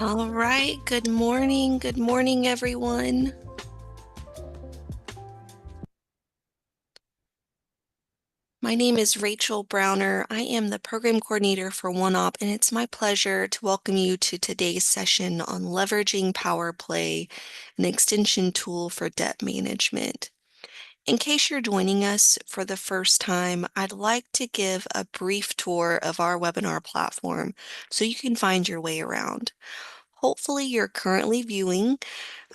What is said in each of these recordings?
All right, good morning. Good morning, everyone. My name is Rachel Browner. I am the program coordinator for OneOp, and it's my pleasure to welcome you to today's session on leveraging PowerPay, an extension tool for debt management. In case you're joining us for the first time, I'd like to give a brief tour of our webinar platform so you can find your way around. Hopefully, you're currently viewing.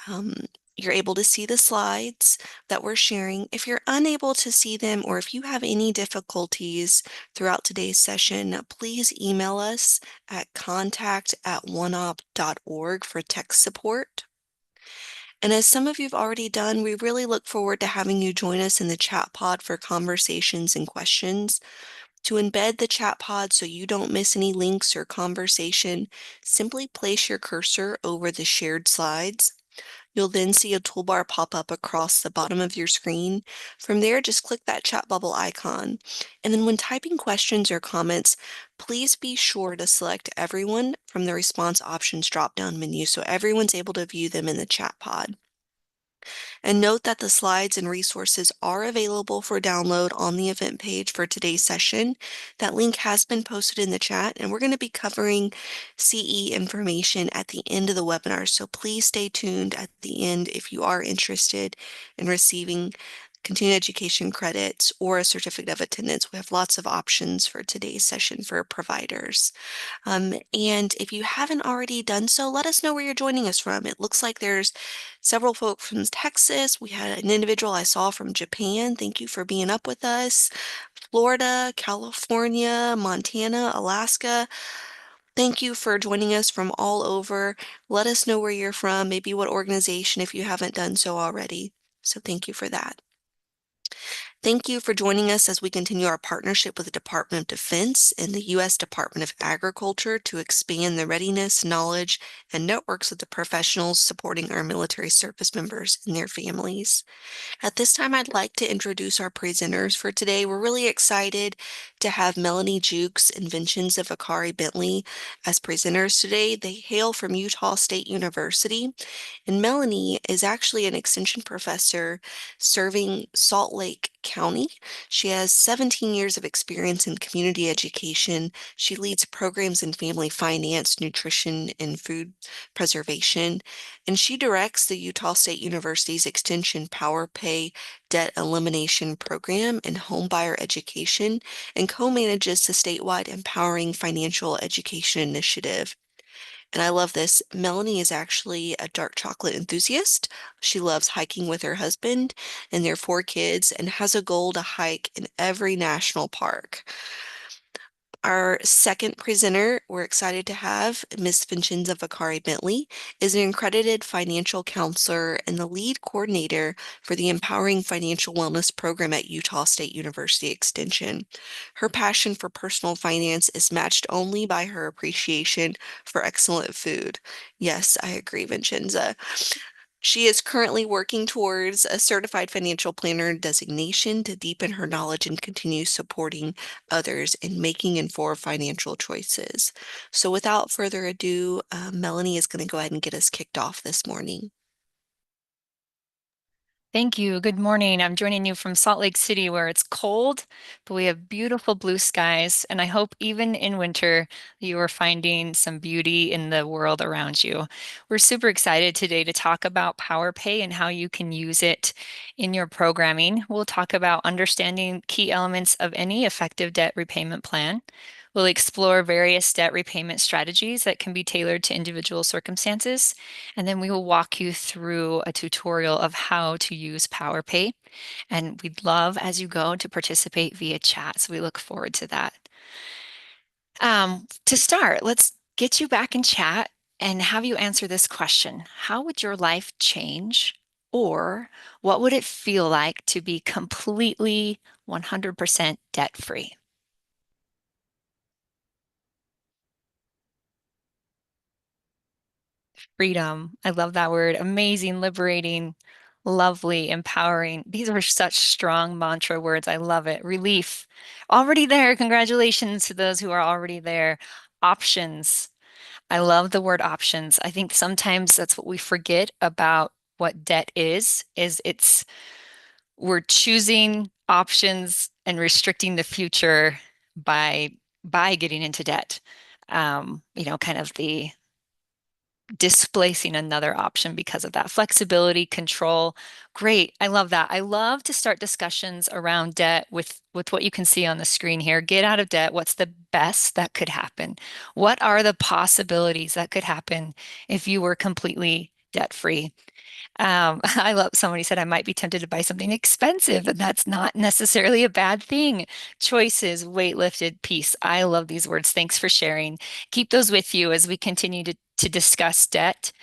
Um, you're able to see the slides that we're sharing. If you're unable to see them or if you have any difficulties throughout today's session, please email us at contact@oneop.org for tech support. And as some of you've already done, we really look forward to having you join us in the chat pod for conversations and questions. To embed the chat pod so you don't miss any links or conversation, simply place your cursor over the shared slides. You'll then see a toolbar pop up across the bottom of your screen. From there, just click that chat bubble icon. And then when typing questions or comments, please be sure to select everyone from the response options drop-down menu so everyone's able to view them in the chat pod. And note that the slides and resources are available for download on the event page for today's session. That link has been posted in the chat, and we're going to be covering CE information at the end of the webinar. So please stay tuned at the end if you are interested in receiving continuing education credits or a certificate of attendance. We have lots of options for today's session for providers. And if you haven't already done so, let us know where you're joining us from. It looks like there's several folks from Texas. We had an individual I saw from Japan. Thank you for being up with us. Florida, California, Montana, Alaska. Thank you for joining us from all over. Let us know where you're from, maybe what organization if you haven't done so already. So thank you for that. Thank you for joining us as we continue our partnership with the Department of Defense and the U.S. Department of Agriculture to expand the readiness, knowledge, and networks of the professionals supporting our military service members and their families. At this time, I'd like to introduce our presenters for today. We're really excited to have Melanie Jukes and Vincenza Vicari Bentley as presenters today. They hail from Utah State University, and Melanie is actually an extension professor serving Salt Lake County. She has 17 years of experience in community education. She leads programs in family finance, nutrition, and food preservation, and she directs the Utah State University's Extension PowerPay Debt Elimination Program and Homebuyer Education, and co-manages the statewide Empowering Financial Education Initiative. And I love this. Melanie is actually a dark chocolate enthusiast. She loves hiking with her husband and their 4 kids and has a goal to hike in every national park. Our second presenter we're excited to have, Ms. Vincenza Vicari Bentley, is an accredited financial counselor and the lead coordinator for the Empowering Financial Wellness Program at Utah State University Extension. Her passion for personal finance is matched only by her appreciation for excellent food. Yes, I agree, Vincenza. She is currently working towards a certified financial planner designation to deepen her knowledge and continue supporting others in making informed financial choices. So without further ado, Melanie is going to go ahead and get us kicked off this morning. Thank you. Good morning. I'm joining you from Salt Lake City where it's cold, but we have beautiful blue skies. And I hope even in winter, you are finding some beauty in the world around you. We're super excited today to talk about PowerPay and how you can use it in your programming. We'll talk about understanding key elements of any effective debt repayment plan. We'll explore various debt repayment strategies that can be tailored to individual circumstances. And then we will walk you through a tutorial of how to use PowerPay. And we'd love as you go to participate via chat. So we look forward to that. To start, let's get you back in chat and have you answer this question. How would your life change? Or what would it feel like to be completely 100% debt-free? Freedom. I love that word. Amazing, liberating, lovely, empowering. These are such strong mantra words. I love it. Relief. Already there. Congratulations to those who are already there. Options. I love the word options. I think sometimes that's what we forget about what debt is we're choosing options and restricting the future by getting into debt. Kind of the displacing another option because of that flexibility, control. Great. I love that. I love to start discussions around debt with what you can see on the screen here. Get out of debt. What's the best that could happen? What are the possibilities that could happen if you were completely debt free? I love somebody said I might be tempted to buy something expensive, and that's not necessarily a bad thing. Choices, weight lifted, peace. I love these words. Thanks for sharing. Keep those with you as we continue to discuss debt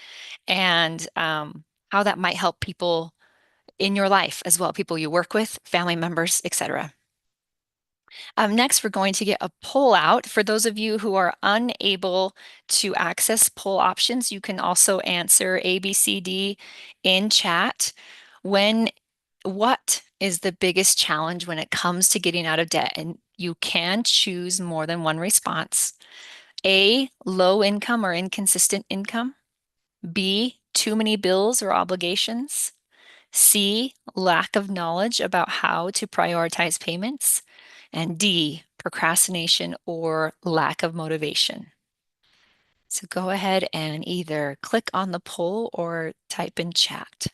and how that might help people in your life as well, people you work with, family members, etc. Next, we're going to get a poll out. For those of you who are unable to access poll options, you can also answer A, B, C, D in chat. What is the biggest challenge when it comes to getting out of debt? And you can choose more than one response. A, low income or inconsistent income. B, too many bills or obligations. C, lack of knowledge about how to prioritize payments. And D, procrastination or lack of motivation. So go ahead and either click on the poll or type in chat.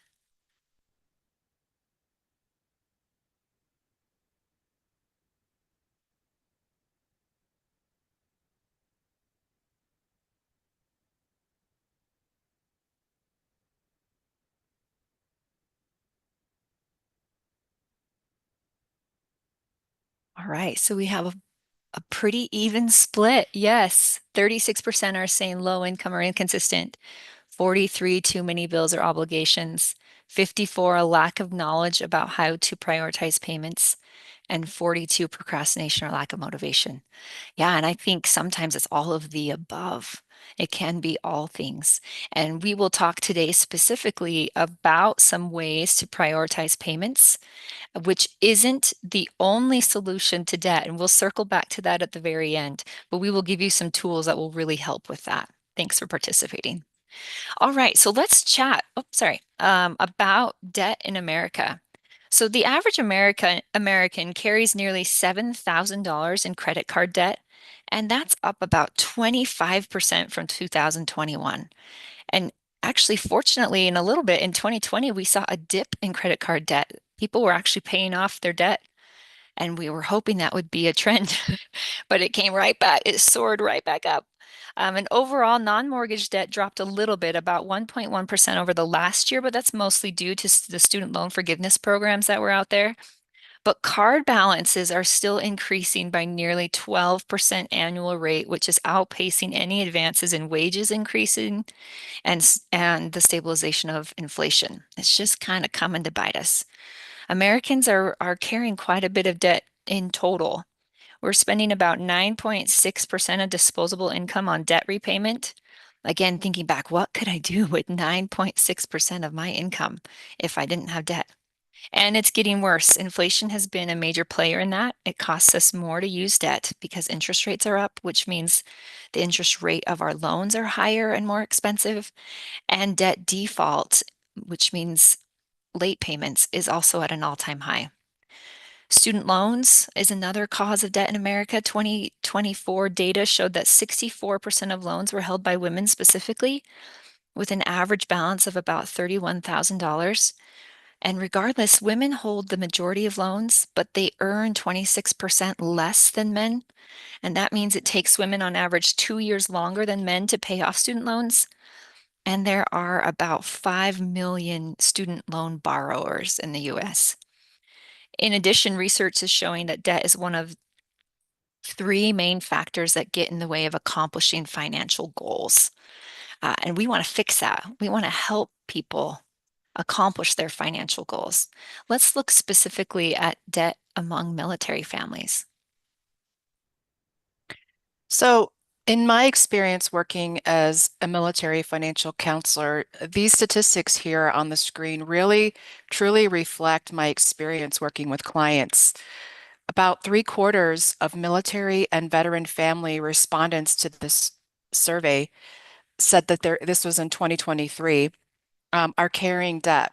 All right, so we have a pretty even split. Yes, 36% are saying low income or inconsistent, 43 too many bills or obligations, 54 a lack of knowledge about how to prioritize payments, and 42 procrastination or lack of motivation. Yeah, and I think sometimes it's all of the above. It can be all things. And we will talk today specifically about some ways to prioritize payments, which isn't the only solution to debt. And we'll circle back to that at the very end, but we will give you some tools that will really help with that. Thanks for participating. All right, so let's chat. Oh, sorry, about debt in America. So the average American carries nearly $7,000 in credit card debt, and that's up about 25% from 2021. And actually, fortunately, in a little bit in 2020, we saw a dip in credit card debt. People were actually paying off their debt, and we were hoping that would be a trend, but it came right back. It soared right back up. And overall, non-mortgage debt dropped a little bit, about 1.1% over the last year, but that's mostly due to the student loan forgiveness programs that were out there. But card balances are still increasing by nearly 12% annual rate, which is outpacing any advances in wages increasing and the stabilization of inflation. It's just kind of coming to bite us. Americans are carrying quite a bit of debt in total. We're spending about 9.6% of disposable income on debt repayment. Again, thinking back, what could I do with 9.6% of my income if I didn't have debt? And it's getting worse. Inflation has been a major player in that. It costs us more to use debt because interest rates are up, which means the interest rate of our loans are higher and more expensive. And debt default, which means late payments, is also at an all-time high. Student loans is another cause of debt in America. 2024 data showed that 64% of loans were held by women specifically, with an average balance of about $31,000. And regardless, women hold the majority of loans, but they earn 26% less than men. And that means it takes women on average 2 years longer than men to pay off student loans. And there are about 5 million student loan borrowers in the US. In addition, research is showing that debt is one of three main factors that get in the way of accomplishing financial goals. And we want to fix that. We want to help people accomplish their financial goals. Let's look specifically at debt among military families. So, in my experience working as a military financial counselor, these statistics here on the screen really truly reflect my experience working with clients. About 3/4 of military and veteran family respondents to this survey said that this was in 2023, are carrying debt.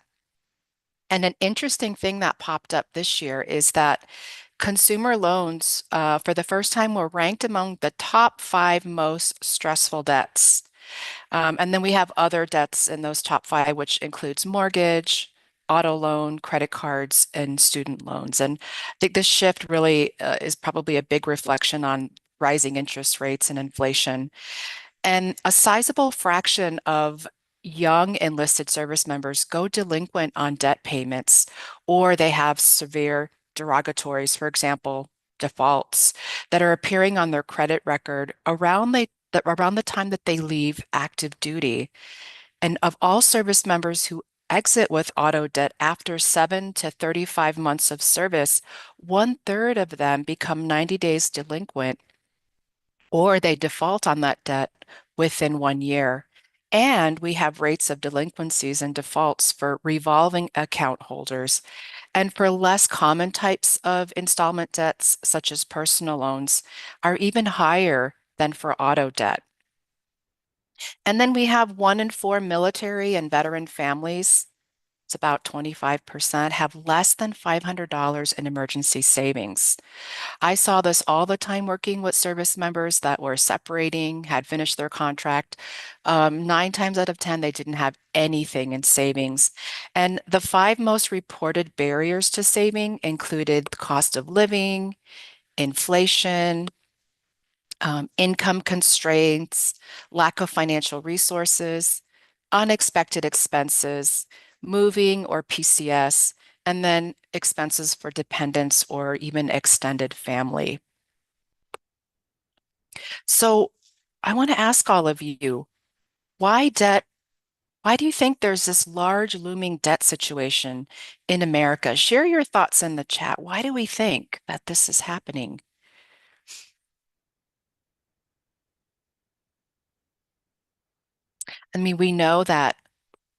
And an interesting thing that popped up this year is that consumer loans, for the first time, were ranked among the top five most stressful debts. And then we have other debts in those top five, which includes mortgage, auto loan, credit cards, and student loans. And I think this shift really is probably a big reflection on rising interest rates and inflation. And a sizable fraction of young enlisted service members go delinquent on debt payments, or they have severe derogatories, for example, defaults that are appearing on their credit record around the time that they leave active duty. And of all service members who exit with auto debt after 7 to 35 months of service, one-third of them become 90 days delinquent, or they default on that debt within 1 year. And we have rates of delinquencies and defaults for revolving account holders. And for less common types of installment debts, such as personal loans, are even higher than for auto debt. And then we have 1 in 4 military and veteran families, it's about 25%, have less than $500 in emergency savings. I saw this all the time working with service members that were separating, had finished their contract. 9 times out of 10, they didn't have anything in savings. And the five most reported barriers to saving included the cost of living, inflation, income constraints, lack of financial resources, unexpected expenses, moving or PCS, and then expenses for dependents or even extended family. So I want to ask all of you, why debt? Why do you think there's this large looming debt situation in America? Share your thoughts in the chat. Why do we think that this is happening? I mean, we know that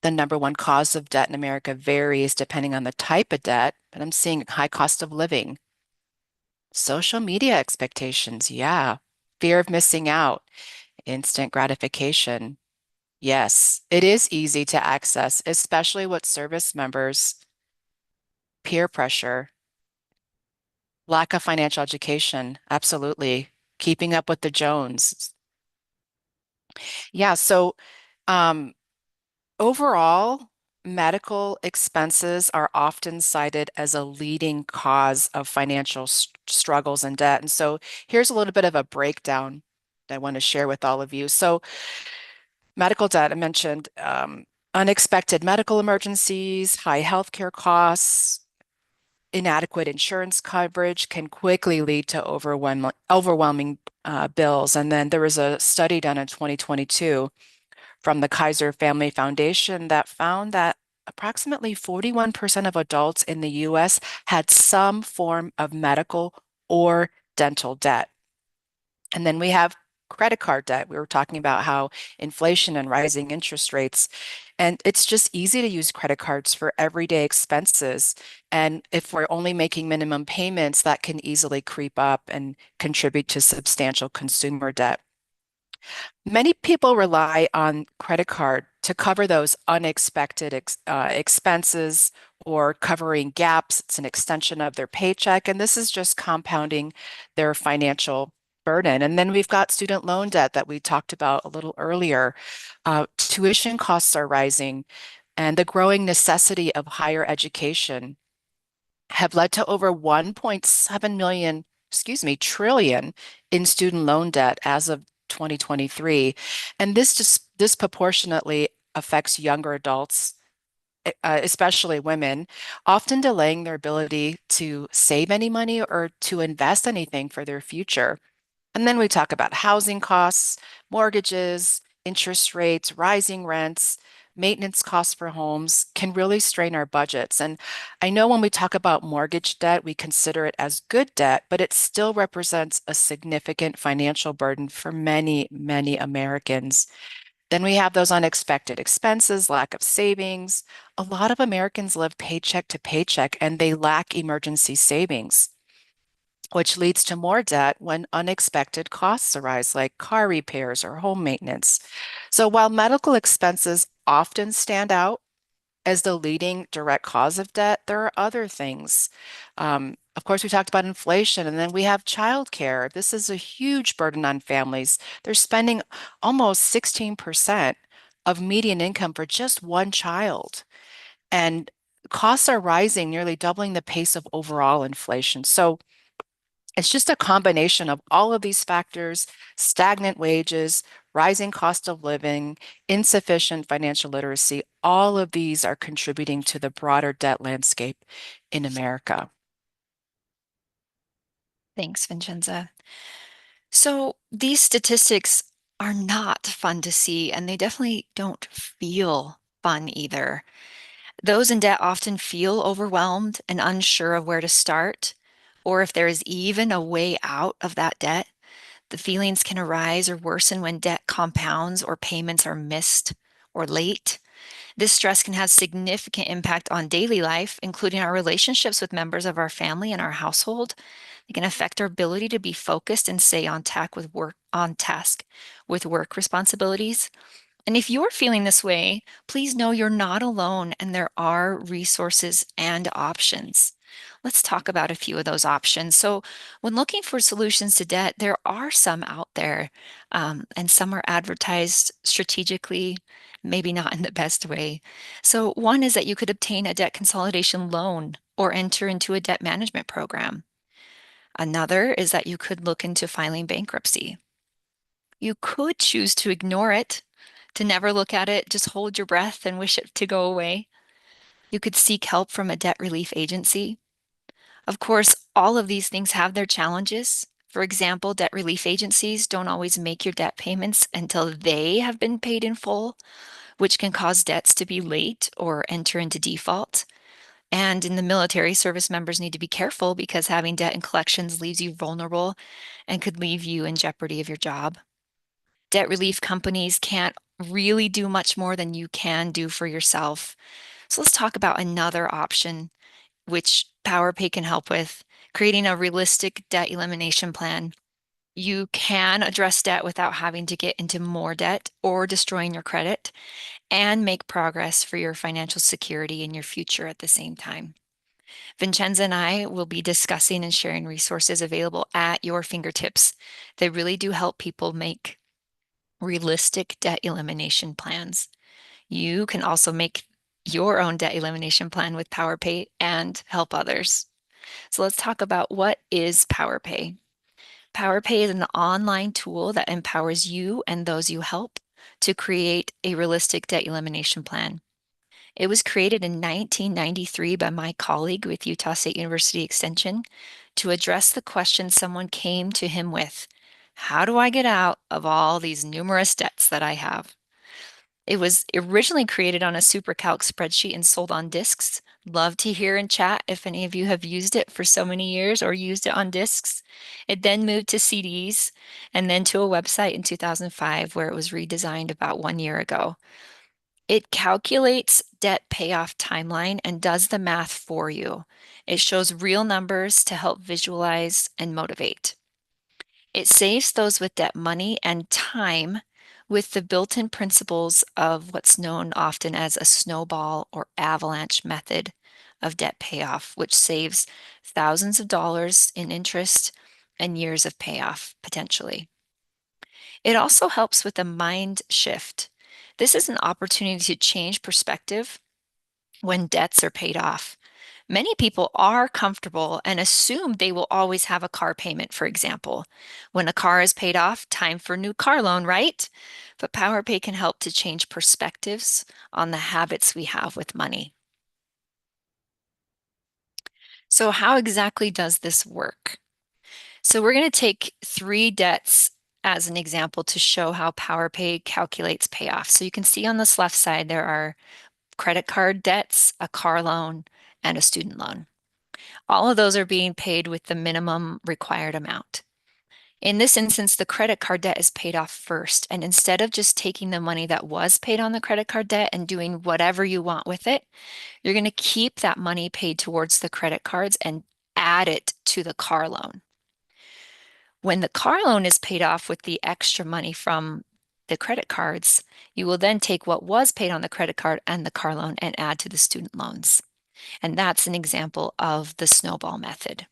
the number one cause of debt in America varies depending on the type of debt, but I'm seeing high cost of living, social media expectations, yeah, fear of missing out, instant gratification. Yes, it is easy to access, especially with service members, peer pressure, lack of financial education, absolutely, keeping up with the Jones. Yeah, so um, overall, medical expenses are often cited as a leading cause of financial struggles and debt. And so here's a little bit of a breakdown that I want to share with all of you. So medical debt, I mentioned unexpected medical emergencies, high healthcare costs, inadequate insurance coverage can quickly lead to overwhelming bills. And then there was a study done in 2022 from the Kaiser Family Foundation that found that approximately 41% of adults in the US had some form of medical or dental debt. And then we have credit card debt. We were talking about how inflation and rising interest rates, and it's just easy to use credit cards for everyday expenses. And if we're only making minimum payments, that can easily creep up and contribute to substantial consumer debt. Many people rely on credit card to cover those unexpected expenses or covering gaps. It's an extension of their paycheck, and this is just compounding their financial burden. And then we've got student loan debt that we talked about a little earlier. Tuition costs are rising, and the growing necessity of higher education have led to over 1.7 million, excuse me, trillion in student loan debt as of 2023. And this disproportionately affects younger adults, especially women, often delaying their ability to save any money or to invest anything for their future. And then we talk about housing costs, mortgages, interest rates, rising rents, maintenance costs for homes can really strain our budgets. And I know when we talk about mortgage debt, we consider it as good debt, but it still represents a significant financial burden for many, many Americans. Then we have those unexpected expenses, lack of savings. A lot of Americans live paycheck to paycheck and they lack emergency savings. which leads to more debt when unexpected costs arise, like car repairs or home maintenance. So while medical expenses often stand out as the leading direct cause of debt, there are other things. Of course, we talked about inflation, and then we have childcare. This is a huge burden on families. They're spending almost 16% of median income for just one child. And costs are rising, nearly doubling the pace of overall inflation. So it's just a combination of all of these factors: stagnant wages, rising cost of living, insufficient financial literacy. All of these are contributing to the broader debt landscape in America. Thanks, Vincenza. So these statistics are not fun to see, and they definitely don't feel fun either. Those in debt often feel overwhelmed and unsure of where to start, or if there is even a way out of that debt. The feelings can arise or worsen when debt compounds or payments are missed or late. This stress can have significant impact on daily life, including our relationships with members of our family and our household. It can affect our ability to be focused and stay on task with work responsibilities. And if you're feeling this way, please know you're not alone and there are resources and options. Let's talk about a few of those options. So, when looking for solutions to debt, there are some out there, and some are advertised strategically, maybe not in the best way. So, one is that you could obtain a debt consolidation loan or enter into a debt management program. Another is that you could look into filing bankruptcy. You could choose to ignore it, to never look at it, just hold your breath and wish it to go away. You could seek help from a debt relief agency. Of course, all of these things have their challenges. For example, debt relief agencies don't always make your debt payments until they have been paid in full, which can cause debts to be late or enter into default. And in the military, service members need to be careful because having debt in collections leaves you vulnerable and could leave you in jeopardy of your job. Debt relief companies can't really do much more than you can do for yourself. So let's talk about another option, which PowerPay can help with: creating a realistic debt elimination plan. You can address debt without having to get into more debt or destroying your credit, and make progress for your financial security in your future at the same time. Vincenza and I will be discussing and sharing resources available at your fingertips. They really do help people make realistic debt elimination plans. You can also make your own debt elimination plan with PowerPay and help others. So let's talk about what is PowerPay. PowerPay is an online tool that empowers you and those you help to create a realistic debt elimination plan. It was created in 1993 by my colleague with Utah State University Extension to address the question someone came to him with: how do I get out of all these numerous debts that I have? It was originally created on a SuperCalc spreadsheet and sold on discs. Love to hear in chat if any of you have used it for so many years or used it on discs. It then moved to CDs and then to a website in 2005, where it was redesigned about 1 year ago. It calculates debt payoff timeline and does the math for you. It shows real numbers to help visualize and motivate. It saves those with debt money and time with the built-in principles of what's known often as a snowball or avalanche method of debt payoff, which saves thousands of dollars in interest and years of payoff potentially. It also helps with a mind shift. This is an opportunity to change perspective when debts are paid off. Many people are comfortable and assume they will always have a car payment, for example. When a car is paid off, time for a new car loan, right? But PowerPay can help to change perspectives on the habits we have with money. So how exactly does this work? So we're going to take 3 debts as an example to show how PowerPay calculates payoff. So you can see on this left side, there are credit card debts, a car loan, and a student loan. All of those are being paid with the minimum required amount. In this instance, the credit card debt is paid off first. And instead of just taking the money that was paid on the credit card debt and doing whatever you want with it, you're going to keep that money paid towards the credit cards and add it to the car loan. When the car loan is paid off with the extra money from the credit cards, you will then take what was paid on the credit card and the car loan and add to the student loans. And that's an example of the snowball method.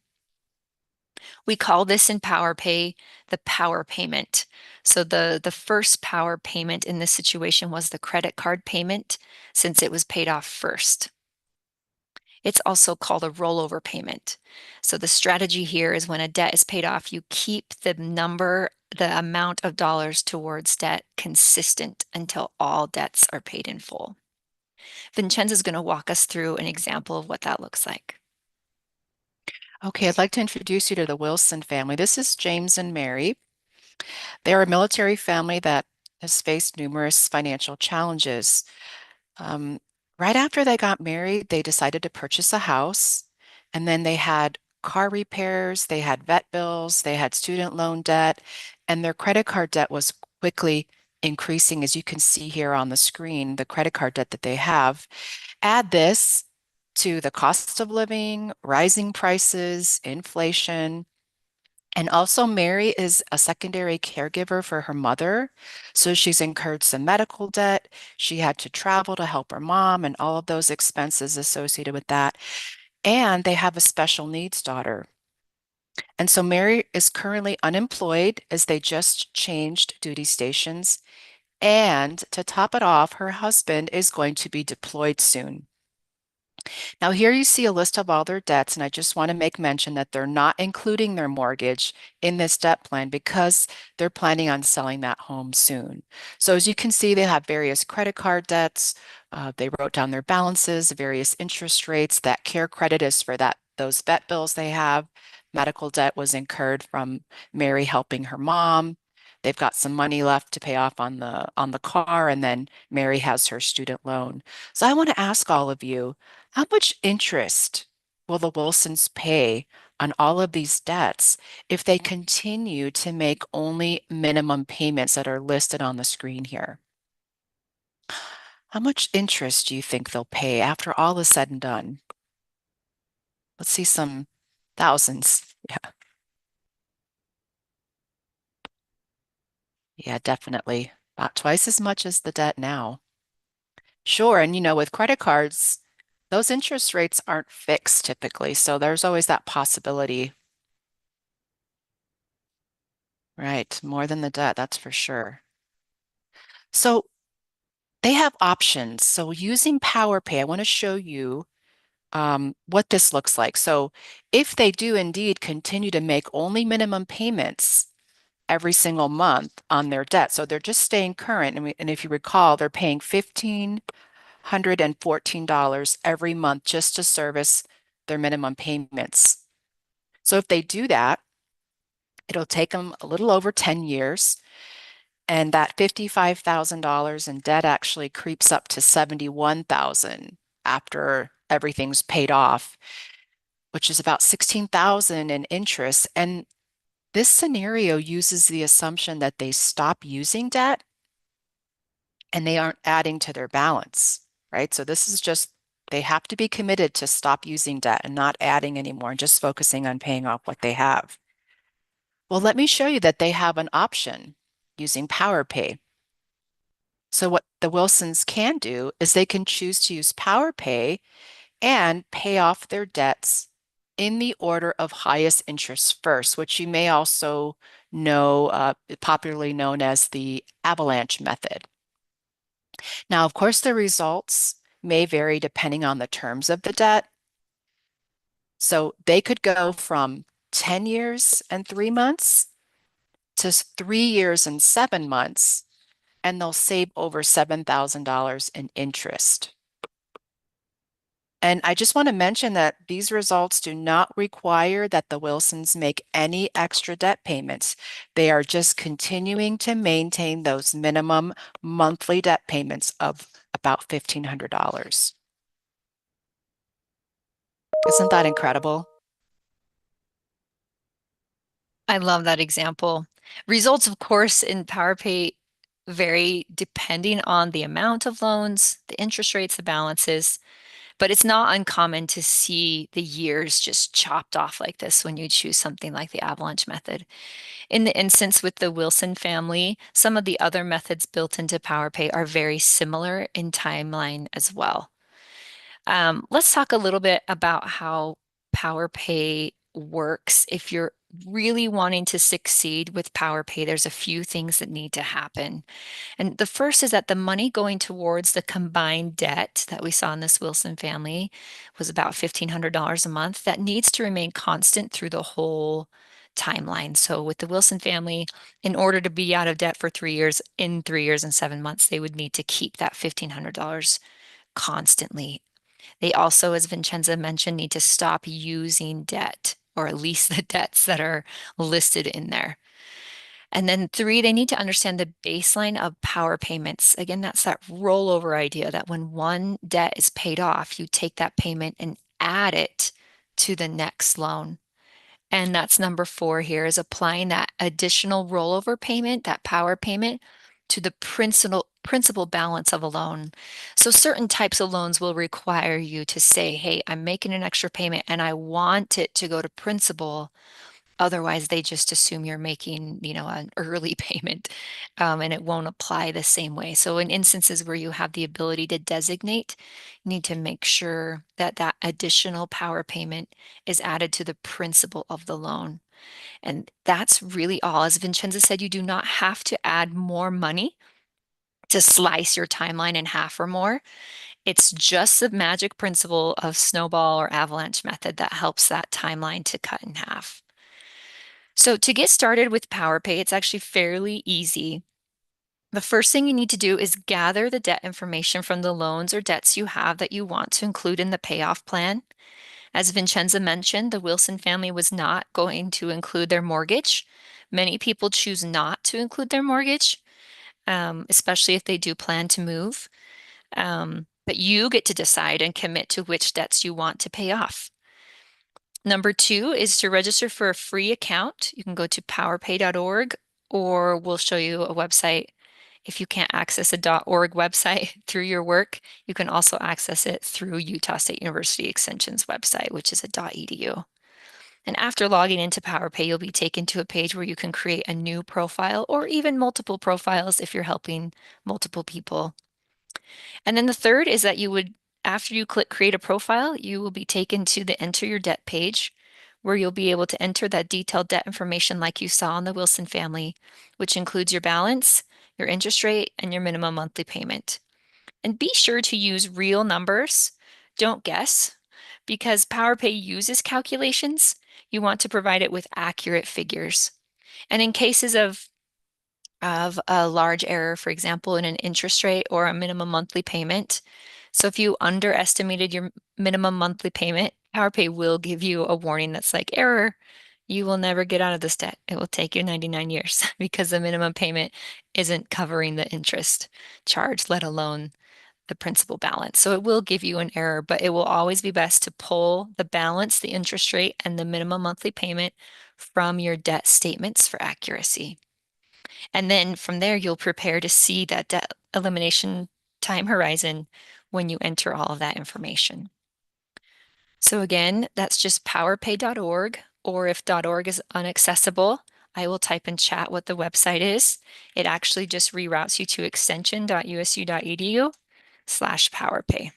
We call this in PowerPay the power payment. So the first power payment in this situation was the credit card payment since it was paid off first. It's also called a rollover payment. So the strategy here is when a debt is paid off, you keep the amount of dollars towards debt consistent until all debts are paid in full. Vincenza is going to walk us through an example of what that looks like. Okay, I'd like to introduce you to the Wilson family. This is James and Mary. They're a military family that has faced numerous financial challenges. Um, right after they got married, they decided to purchase a house, and then they had car repairs, they had vet bills, they had student loan debt, and their credit card debt was quickly increasing, as you can see here on the screen, the credit card debt that they have. Add this to the cost of living, rising prices, inflation, and also, Mary is a secondary caregiver for her mother. So she's incurred some medical debt. She had to travel to help her mom and all of those expenses associated with that. And they have a special needs daughter. And so Mary is currently unemployed as they just changed duty stations. And to top it off, her husband is going to be deployed soon. Now, here you see a list of all their debts, and I just want to make mention that they're not including their mortgage in this debt plan because they're planning on selling that home soon. So as you can see, they have various credit card debts. They wrote down their balances, various interest rates. That care credit is for those vet bills they have. Medical debt was incurred from Mary helping her mom. They've got some money left to pay off on the car, and then Mary has her student loan. So I want to ask all of you, how much interest will the Wilsons pay on all of these debts if they continue to make only minimum payments that are listed on the screen here? How much interest do you think they'll pay after all is said and done? Let's see some thousands. Yeah, yeah, definitely. About twice as much as the debt now. Sure, and with credit cards, those interest rates aren't fixed typically, so there's always that possibility. Right, more than the debt, that's for sure. So they have options. So using PowerPay, I want to show you what this looks like. So if they do indeed continue to make only minimum payments every single month on their debt, so they're just staying current, and if you recall, they're paying $1,514 every month just to service their minimum payments. So if they do that, it'll take them a little over 10 years. And that $55,000 in debt actually creeps up to 71,000 after everything's paid off, which is about 16,000 in interest. And this scenario uses the assumption that they stop using debt and they aren't adding to their balance, right? So this is just, they have to be committed to stop using debt and not adding anymore and just focusing on paying off what they have. Well, let me show you that they have an option using PowerPay. So what the Wilsons can do is they can choose to use PowerPay and pay off their debts in the order of highest interest first, which you may also know, popularly known as the avalanche method. Now, of course, the results may vary depending on the terms of the debt. So they could go from 10 years and 3 months to 3 years and 7 months, and they'll save over $7,000 in interest. And I just want to mention that these results do not require that the Wilsons make any extra debt payments. They are just continuing to maintain those minimum monthly debt payments of about $1,500. Isn't that incredible? I love that example. Results, of course, in PowerPay vary depending on the amount of loans, the interest rates, the balances. But it's not uncommon to see the years just chopped off like this when you choose something like the avalanche method. In the instance with the Wilson family, some of the other methods built into PowerPay are very similar in timeline as well. Let's talk a little bit about how PowerPay works. If you're really wanting to succeed with PowerPay, there's a few things that need to happen. And the first is that the money going towards the combined debt that we saw in this Wilson family was about $1,500 a month. That needs to remain constant through the whole timeline. So with the Wilson family, in order to be out of debt for 3 years, in 3 years and 7 months, they would need to keep that $1,500 constantly. They also, as Vincenza mentioned, need to stop using debt, or at least the debts that are listed in there. And then 3, they need to understand the baseline of power payments. Again, that's that rollover idea that when one debt is paid off, you take that payment and add it to the next loan. And that's number 4 here, is applying that additional rollover payment, that power payment, to the principal balance of a loan. So certain types of loans will require you to say, hey, I'm making an extra payment and I want it to go to principal. Otherwise, they just assume you're making, an early payment, and it won't apply the same way. So in instances where you have the ability to designate, you need to make sure that that additional power payment is added to the principal of the loan. And that's really all. As Vincenza said, you do not have to add more money to slice your timeline in half or more. It's just the magic principle of snowball or avalanche method that helps that timeline to cut in half. So to get started with PowerPay, it's actually fairly easy. The first thing you need to do is gather the debt information from the loans or debts you have that you want to include in the payoff plan. As Vincenza mentioned, the Wilson family was not going to include their mortgage. Many people choose not to include their mortgage, especially if they do plan to move. But you get to decide and commit to which debts you want to pay off. Number 2 is to register for a free account. You can go to powerpay.org, or we'll show you a website. If you can't access a .org website through your work, you can also access it through Utah State University Extension's website, which is a .edu. And after logging into PowerPay, you'll be taken to a page where you can create a new profile or even multiple profiles if you're helping multiple people. And then the third is that after you click create a profile, you will be taken to the enter your debt page, where you'll be able to enter that detailed debt information like you saw in the Wilson family, which includes your balance, your interest rate, and your minimum monthly payment. And be sure to use real numbers. Don't guess, because PowerPay uses calculations. You want to provide it with accurate figures. And in cases of a large error, for example, in an interest rate or a minimum monthly payment. So if you underestimated your minimum monthly payment, PowerPay will give you a warning that's like, error, you will never get out of this debt. It will take you 99 years because the minimum payment isn't covering the interest charge, let alone the principal balance. So it will give you an error, but it will always be best to pull the balance, the interest rate, and the minimum monthly payment from your debt statements for accuracy. And then from there, you'll prepare to see that debt elimination time horizon when you enter all of that information. So again, that's just powerpay.org, or if .org is unaccessible, I will type in chat what the website is. It actually just reroutes you to extension.usu.edu/powerpay.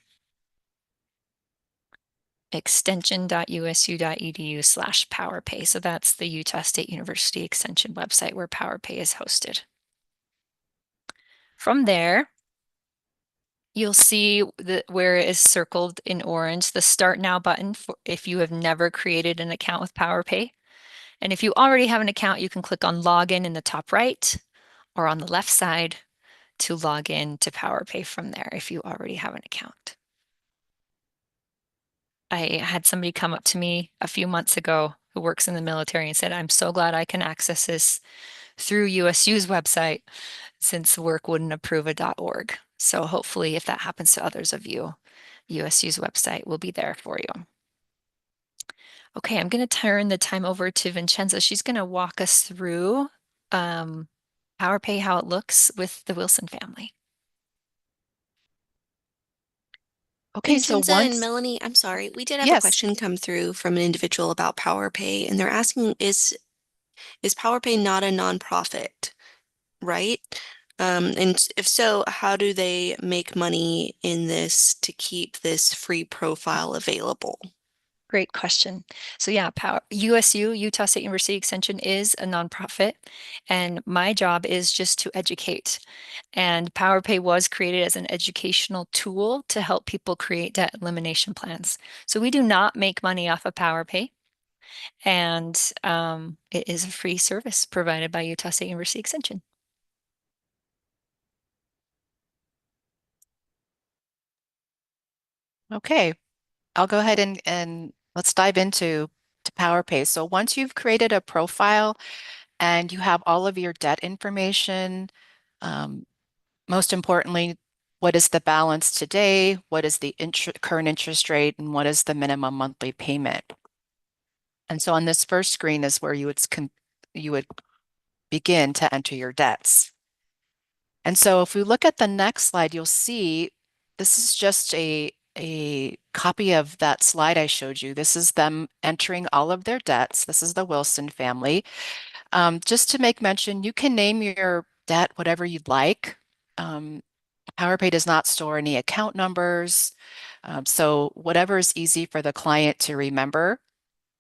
extension.usu.edu/powerpay. So that's the Utah State University Extension website where PowerPay is hosted. From there, you'll see where it is circled in orange, the Start Now button for if you have never created an account with PowerPay. And if you already have an account, you can click on Login in the top right or on the left side to log in to PowerPay from there if you already have an account. I had somebody come up to me a few months ago who works in the military and said, I'm so glad I can access this through USU's website since work wouldn't approve a .org. So hopefully if that happens to others of you, USU's website will be there for you. Okay, I'm going to turn the time over to Vincenza. She's going to walk us through PowerPay, how it looks with the Wilson family. Okay, so Vincenza and once, Melanie, I'm sorry, we did have a yes, question come through from an individual about PowerPay, and they're asking, is PowerPay not a nonprofit, right? And if so, how do they make money in this to keep this free profile available? Great question. So yeah, USU, Utah State University Extension is a nonprofit, and my job is just to educate. And PowerPay was created as an educational tool to help people create debt elimination plans. So we do not make money off of PowerPay, and it is a free service provided by Utah State University Extension. okay, I'll go ahead and let's dive into to PowerPay. So once you've created a profile and you have all of your debt information, um, most importantly, what is the balance today? What is the current interest rate? And what is the minimum monthly payment? And so on this first screen is where you would begin to enter your debts. And so if we look at the next slide, you'll see this is just a copy of that slide I showed you. This is them entering all of their debts. This is the Wilson family. Just to make mention, you can name your debt whatever you'd like. Um, PowerPay does not store any account numbers. So whatever is easy for the client to remember,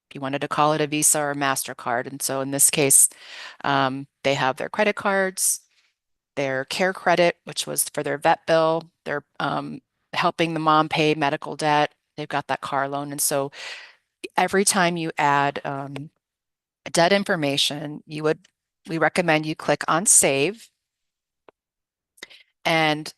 if you wanted to call it a Visa or MasterCard. And so in this case, they have their credit cards, their care credit, which was for their vet bill. They're helping the mom pay medical debt. They've got that car loan. And so every time you add debt information, we recommend you click on save. And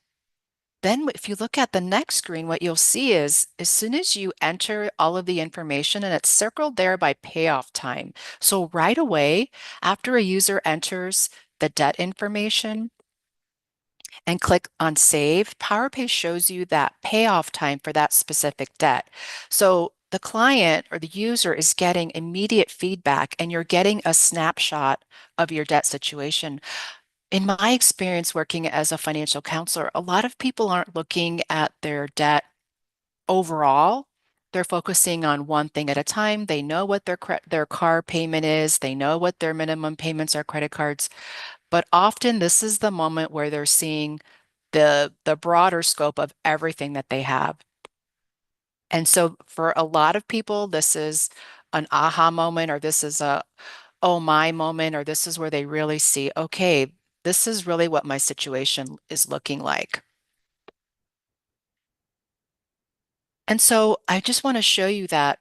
then if you look at the next screen, what you'll see is as soon as you enter all of the information and it's circled there by payoff time. So right away, after a user enters the debt information and click on save, PowerPay shows you that payoff time for that specific debt. So the client or the user is getting immediate feedback and you're getting a snapshot of your debt situation. In my experience working as a financial counselor, a lot of people aren't looking at their debt overall. They're focusing on one thing at a time. They know what their car payment is. They know what their minimum payments are, credit cards. But often this is the moment where they're seeing the broader scope of everything that they have. And so for a lot of people, this is an aha moment, or this is a oh my moment, or this is where they really see, okay, this is really what my situation is looking like. And so I just want to show you that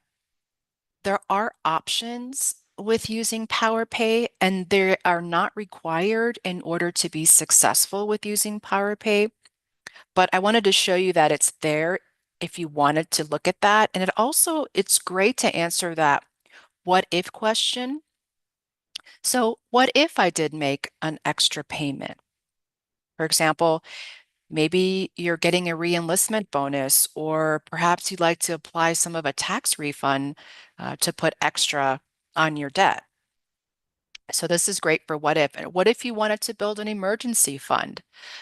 there are options with using PowerPay, and they are not required in order to be successful with using PowerPay. But I wanted to show you that it's there if you wanted to look at that. And it's great to answer that what if question. So what if I did make an extra payment? For example, maybe you're getting a re-enlistment bonus, or perhaps you'd like to apply some of a tax refund to put extra on your debt. So this is great for what if. And what if you wanted to build an emergency fund?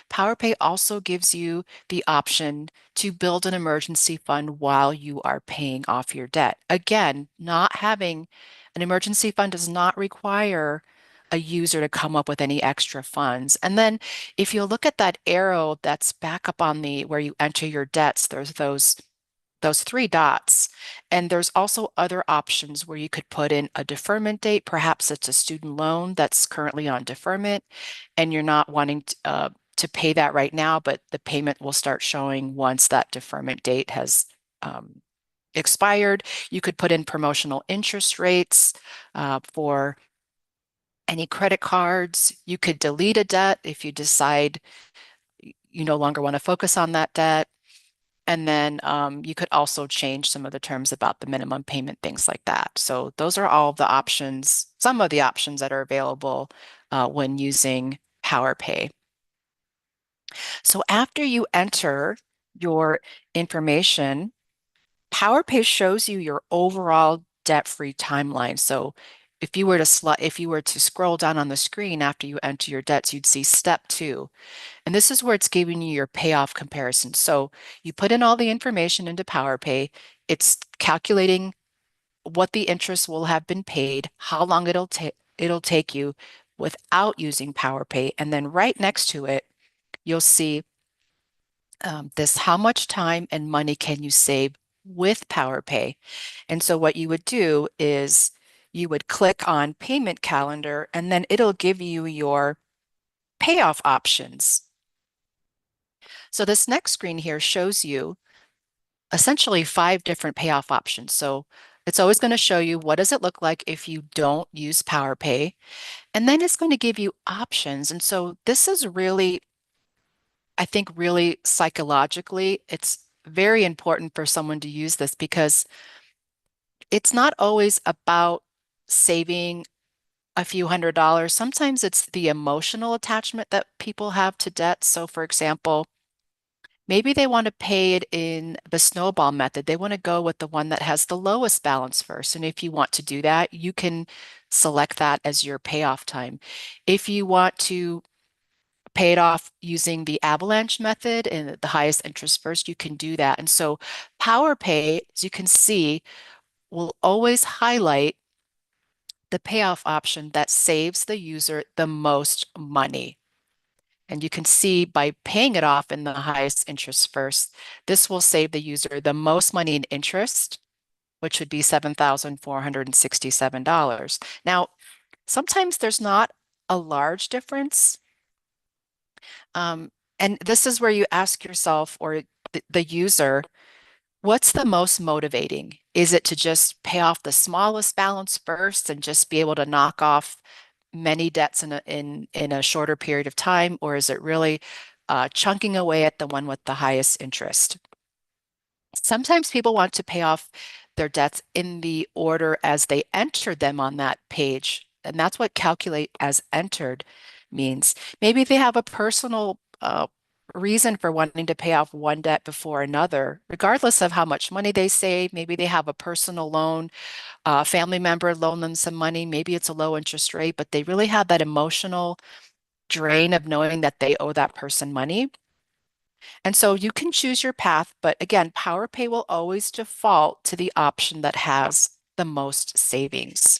PowerPay also gives you the option to build an emergency fund while you are paying off your debt. Again, not having an emergency fund does not require a user to come up with any extra funds. And then if you look at that arrow that's back up on the where you enter your debts, there's those three dots. And there's also other options where you could put in a deferment date. Perhaps it's a student loan that's currently on deferment and you're not wanting to pay that right now, but the payment will start showing once that deferment date has expired. You could put in promotional interest rates for any credit cards. You could delete a debt if you decide you no longer want to focus on that debt. And then you could also change some of the terms about the minimum payment, things like that. So those are all the options, some of the options that are available when using PowerPay. So after you enter your information, PowerPay shows you your overall debt-free timeline. So if you were to scroll down on the screen after you enter your debts, you'd see step 2. And this is where it's giving you your payoff comparison. So you put in all the information into PowerPay. It's calculating what the interest will have been paid, how long it'll take you without using PowerPay. And then right next to it, you'll see this how much time and money can you save with PowerPay. And so what you would do is you would click on payment calendar and then it'll give you your payoff options. So this next screen here shows you essentially 5 different payoff options. So it's always going to show you what does it look like if you don't use PowerPay, and then it's going to give you options. And so this is really, I think, really psychologically, it's very important for someone to use this because it's not always about saving a few $100s. Sometimes it's the emotional attachment that people have to debt. So for example, maybe they want to pay it in the snowball method. They want to go with the one that has the lowest balance first. And if you want to do that, you can select that as your payoff time. If you want to pay it off using the avalanche method and the highest interest first, you can do that. And so PowerPay, as you can see, will always highlight the payoff option that saves the user the most money. And you can see by paying it off in the highest interest first, this will save the user the most money in interest, which would be $7,467. Now, sometimes there's not a large difference. And this is where you ask yourself or the user, what's the most motivating? Is it to just pay off the smallest balance first and just be able to knock off many debts in a shorter period of time, or is it really chunking away at the one with the highest interest? Sometimes people want to pay off their debts in the order as they entered them on that page, and that's what calculate as entered means. Maybe they have a personal reason for wanting to pay off one debt before another, regardless of how much money they save. Maybe they have a personal loan, a family member loaned them some money. Maybe it's a low interest rate, but they really have that emotional drain of knowing that they owe that person money. And so you can choose your path, but again, PowerPay will always default to the option that has the most savings.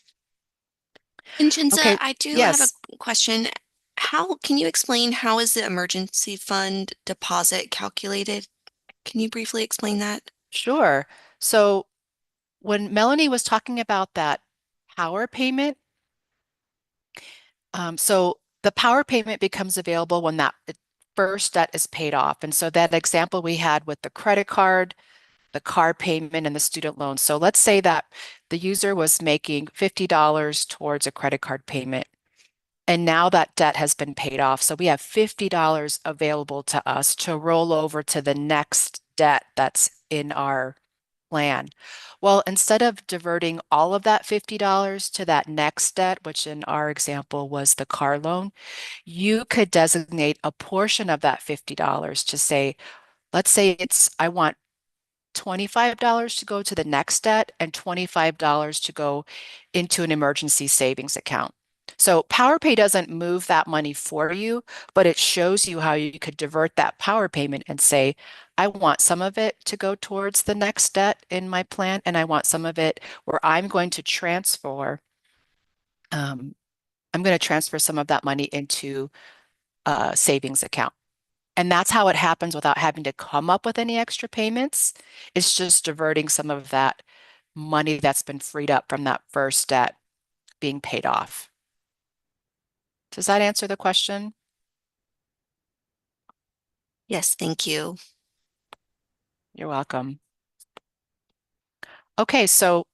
Vincenza, Okay, I do have a yes, question. How can you explain how is the emergency fund deposit calculated? Can you briefly explain that? sure. So when Melanie was talking about that power payment, so the power payment becomes available when that first debt is paid off. And so that example we had with the credit card, the car payment, and the student loan. So let's say that the user was making $50 towards a credit card payment. And now that debt has been paid off. So we have $50 available to us to roll over to the next debt that's in our plan. Well, instead of diverting all of that $50 to that next debt, which in our example was the car loan, you could designate a portion of that $50 to say, let's say I want $25 to go to the next debt and $25 to go into an emergency savings account. So PowerPay doesn't move that money for you, but it shows you how you could divert that power payment and say, I want some of it to go towards the next debt in my plan, and I want some of it where um, I'm going to transfer some of that money into a savings account. And that's how it happens without having to come up with any extra payments. It's just diverting some of that money that's been freed up from that first debt being paid off. Does that answer the question? Yes, thank you. You're welcome. Okay, so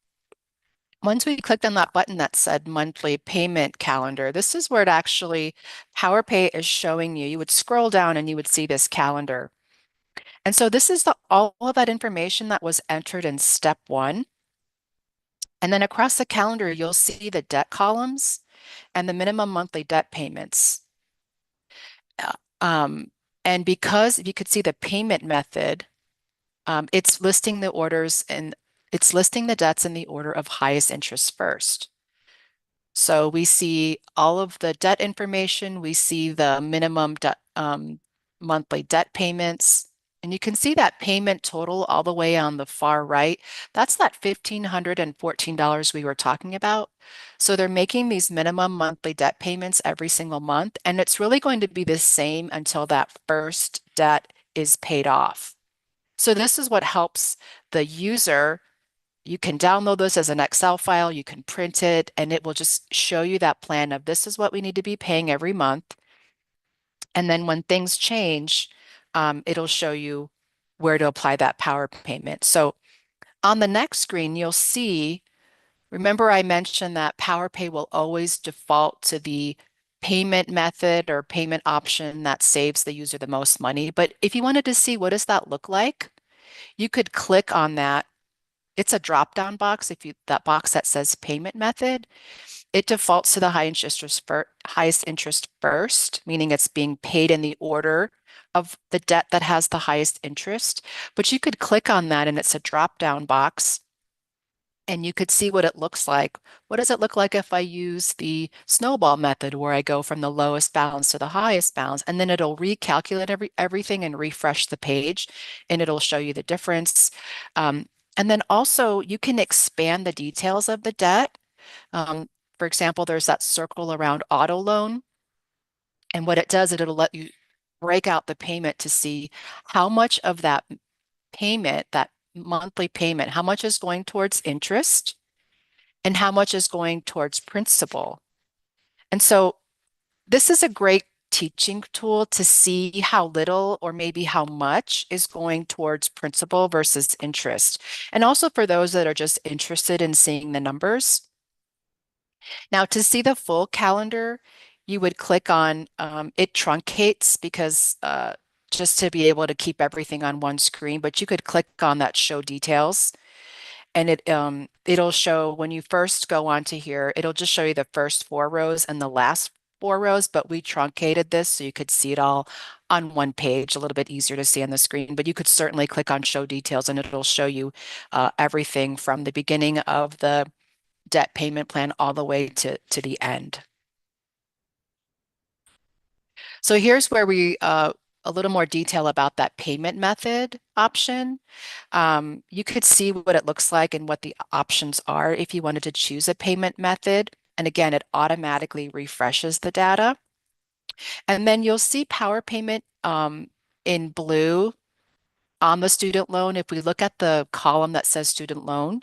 once we clicked on that button that said monthly payment calendar, this is where it actually, PowerPay is showing you. You would scroll down and you would see this calendar. And so this is all of that information that was entered in step 1. And then across the calendar, you'll see the debt columns and the minimum monthly debt payments. Uh, Um, and because if you could see the payment method, it's listing the orders and it's listing the debts in the order of highest interest first. So we see all of the debt information. We see the minimum monthly debt payments. And you can see that payment total all the way on the far right. That's that $1,514 we were talking about. So they're making these minimum monthly debt payments every single month, and it's really going to be the same until that first debt is paid off. So this is what helps the user. You can download this as an Excel file, you can print it, and it will just show you that plan of this is what we need to be paying every month. And then when things change, it'll show you where to apply that power payment. So on the next screen, you'll see, remember I mentioned that PowerPay will always default to the payment method or payment option that saves the user the most money. But if you wanted to see what does that look like, you could click on that. It's a drop-down box. If you that box that says payment method, it defaults to the highest interest first, meaning it's being paid in the order of the debt that has the highest interest. But you could click on that and it's a drop-down box and you could see what it looks like. What does it look like if I use the snowball method where I go from the lowest balance to the highest balance? And then it'll recalculate everything and refresh the page, and it'll show you the difference. And then also you can expand the details of the debt. For example, there's that circle around auto loan. And what it does, it'll let you break out the payment to see how much of that payment, that monthly payment, how much is going towards interest and how much is going towards principal. And so this is a great teaching tool to see how little or maybe how much is going towards principal versus interest. And also for those that are just interested in seeing the numbers. Now, to see the full calendar, you would click on it truncates because just to be able to keep everything on one screen, but you could click on that show details and it'll show when you first go onto here, it'll just show you the first 4 rows and the last 4 rows, but we truncated this so you could see it all on one page, a little bit easier to see on the screen, but you could certainly click on show details and it'll show you everything from the beginning of the debt payment plan all the way to the end. So here's where we a little more detail about that payment method option. You could see what it looks like and what the options are if you wanted to choose a payment method. And again, it automatically refreshes the data. And then you'll see power payment in blue on the student loan. If we look at the column that says student loan,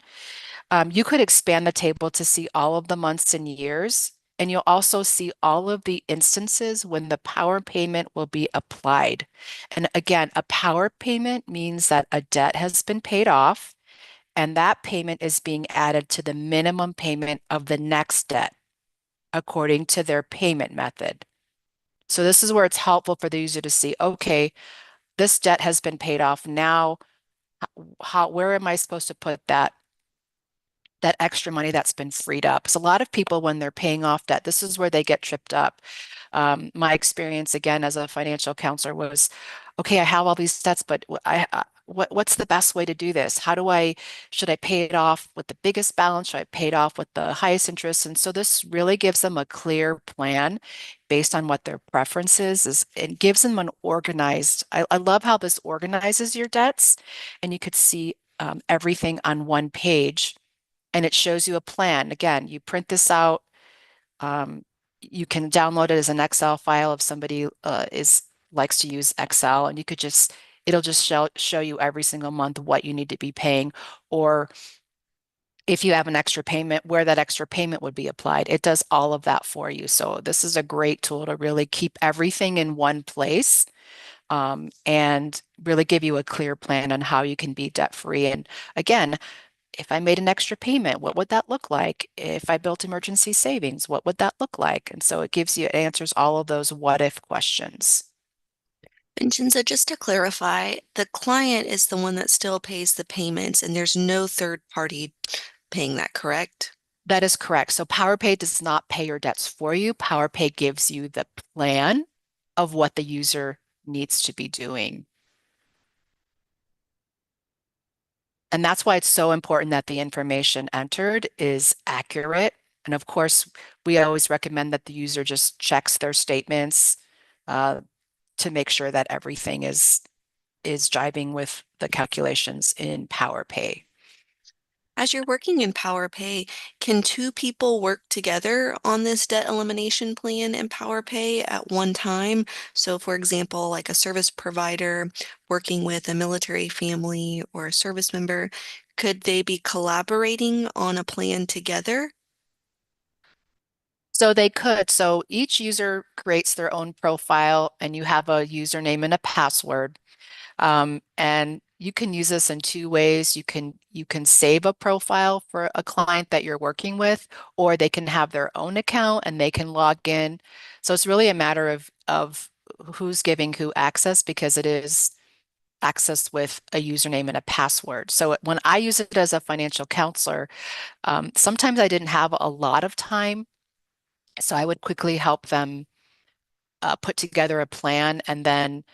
you could expand the table to see all of the months and years, and you'll also see all of the instances when the power payment will be applied. And again, a power payment means that a debt has been paid off, and that payment is being added to the minimum payment of the next debt according to their payment method. So this is where it's helpful for the user to see, okay, this debt has been paid off. Now, where am I supposed to put that extra money that's been freed up? Because a lot of people, when they're paying off debt, this is where they get tripped up. My experience, again, as a financial counselor was, okay, I have all these debts, but what's the best way to do this? Should I pay it off with the biggest balance? Should I pay it off with the highest interest? And so this really gives them a clear plan based on what their preference is. It gives them an organized, I love how this organizes your debts, and you could see everything on one page and it shows you a plan. Again, you print this out. You can download it as an Excel file if somebody likes to use Excel, and you could it'll just show you every single month what you need to be paying, or if you have an extra payment, where that extra payment would be applied. It does all of that for you. So this is a great tool to really keep everything in one place. And really give you a clear plan on how you can be debt free. And again, if I made an extra payment, what would that look like? If I built emergency savings, what would that look like? And so it answers all of those what if questions. Vincenza, just to clarify, the client is the one that still pays the payments and there's no third party paying that, correct? That is correct. So PowerPay does not pay your debts for you. PowerPay gives you the plan of what the user needs to be doing. And that's why it's so important that the information entered is accurate And of course, we always recommend that the user just checks their statements uh, to make sure that everything is jiving with the calculations in PowerPay. As you're working in PowerPay, can two people work together on this debt elimination plan in PowerPay at one time? So, for example, like a service provider working with a military family or a service member, could they be collaborating on a plan together? So they could. So each user creates their own profile and you have a username and a password. And you can use this in two ways. You can save a profile for a client that you're working with, or they can have their own account and they can log in. So it's really a matter of who's giving who access because it is access with a username and a password. So when I use it as a financial counselor, sometimes I didn't have a lot of time, so I would quickly help them put together a plan and then